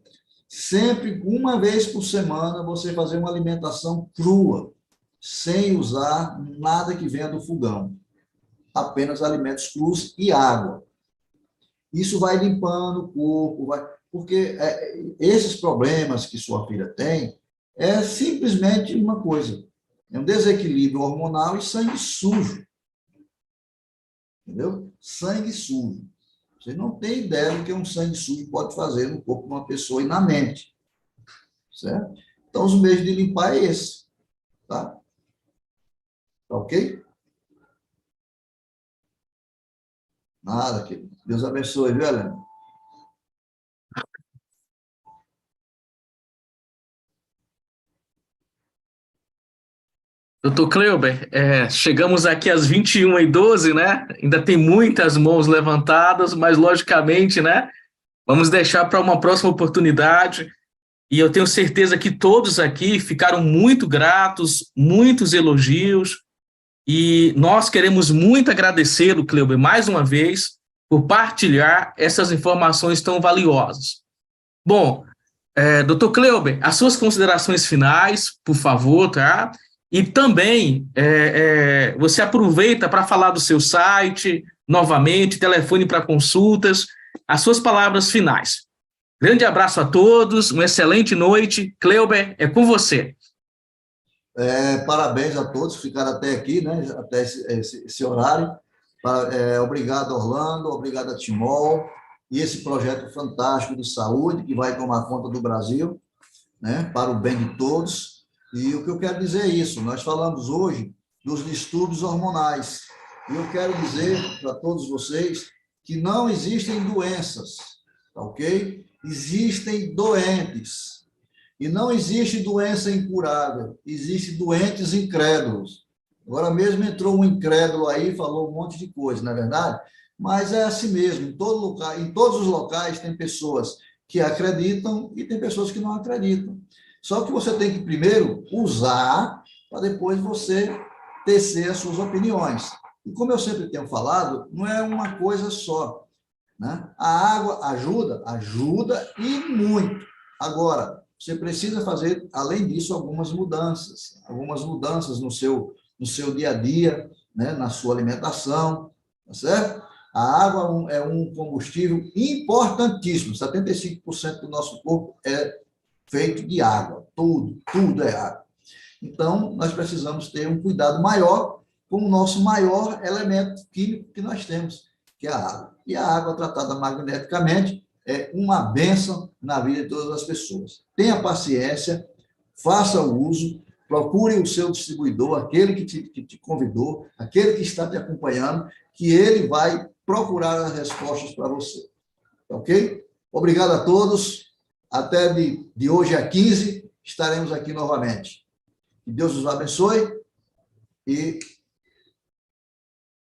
sempre, uma vez por semana, você fazer uma alimentação crua, sem usar nada que venha do fogão, apenas alimentos crus e água. Isso vai limpando o corpo, porque esses problemas que sua filha tem é simplesmente uma coisa, é um desequilíbrio hormonal e sangue sujo. Entendeu? Sangue sujo. Você não tem ideia do que um sangue sujo pode fazer no corpo de uma pessoa e na mente. Certo? Então, os meios de limpar é esse. Tá? Tá ok? Nada, querido. Deus abençoe, viu, Helena? Doutor Kleuber, chegamos aqui às 21h12, né? Ainda tem muitas mãos levantadas, mas, logicamente, né? Vamos deixar para uma próxima oportunidade. E eu tenho certeza que todos aqui ficaram muito gratos, muitos elogios. E nós queremos muito agradecer o Kleuber, mais uma vez, por partilhar essas informações tão valiosas. Bom, doutor Kleuber, as suas considerações finais, por favor, tá? E também você aproveita para falar do seu site, novamente, telefone para consultas, as suas palavras finais. Grande abraço a todos, uma excelente noite. Kleuber, é com você. Parabéns a todos que ficaram até aqui, né? Até esse horário. Obrigado, Orlando, obrigado a Timol, e esse projeto fantástico de saúde que vai tomar conta do Brasil, né? Para o bem de todos. E o que eu quero dizer é isso, nós falamos hoje dos distúrbios hormonais, e eu quero dizer para todos vocês que não existem doenças, tá ok? Existem doentes, e não existe doença incurável, existem doentes incrédulos. Agora mesmo entrou um incrédulo aí e falou um monte de coisa, não é verdade? Mas é assim mesmo, em todos os locais tem pessoas que acreditam e tem pessoas que não acreditam. Só que você tem que primeiro usar para depois você tecer as suas opiniões. E como eu sempre tenho falado, não é uma coisa só, né? A água ajuda e muito. Agora, você precisa fazer, além disso, algumas mudanças no seu dia a dia, né? Na sua alimentação, tá certo? A água é um combustível importantíssimo, 75% do nosso corpo é feito de água, tudo é água. Então, nós precisamos ter um cuidado maior com o nosso maior elemento químico que nós temos, que é a água. E a água tratada magneticamente é uma bênção na vida de todas as pessoas. Tenha paciência, faça o uso, procure o seu distribuidor, aquele que te convidou, aquele que está te acompanhando, que ele vai procurar as respostas para você. Ok? Obrigado a todos. Até de hoje a 15, estaremos aqui novamente. Que Deus os abençoe e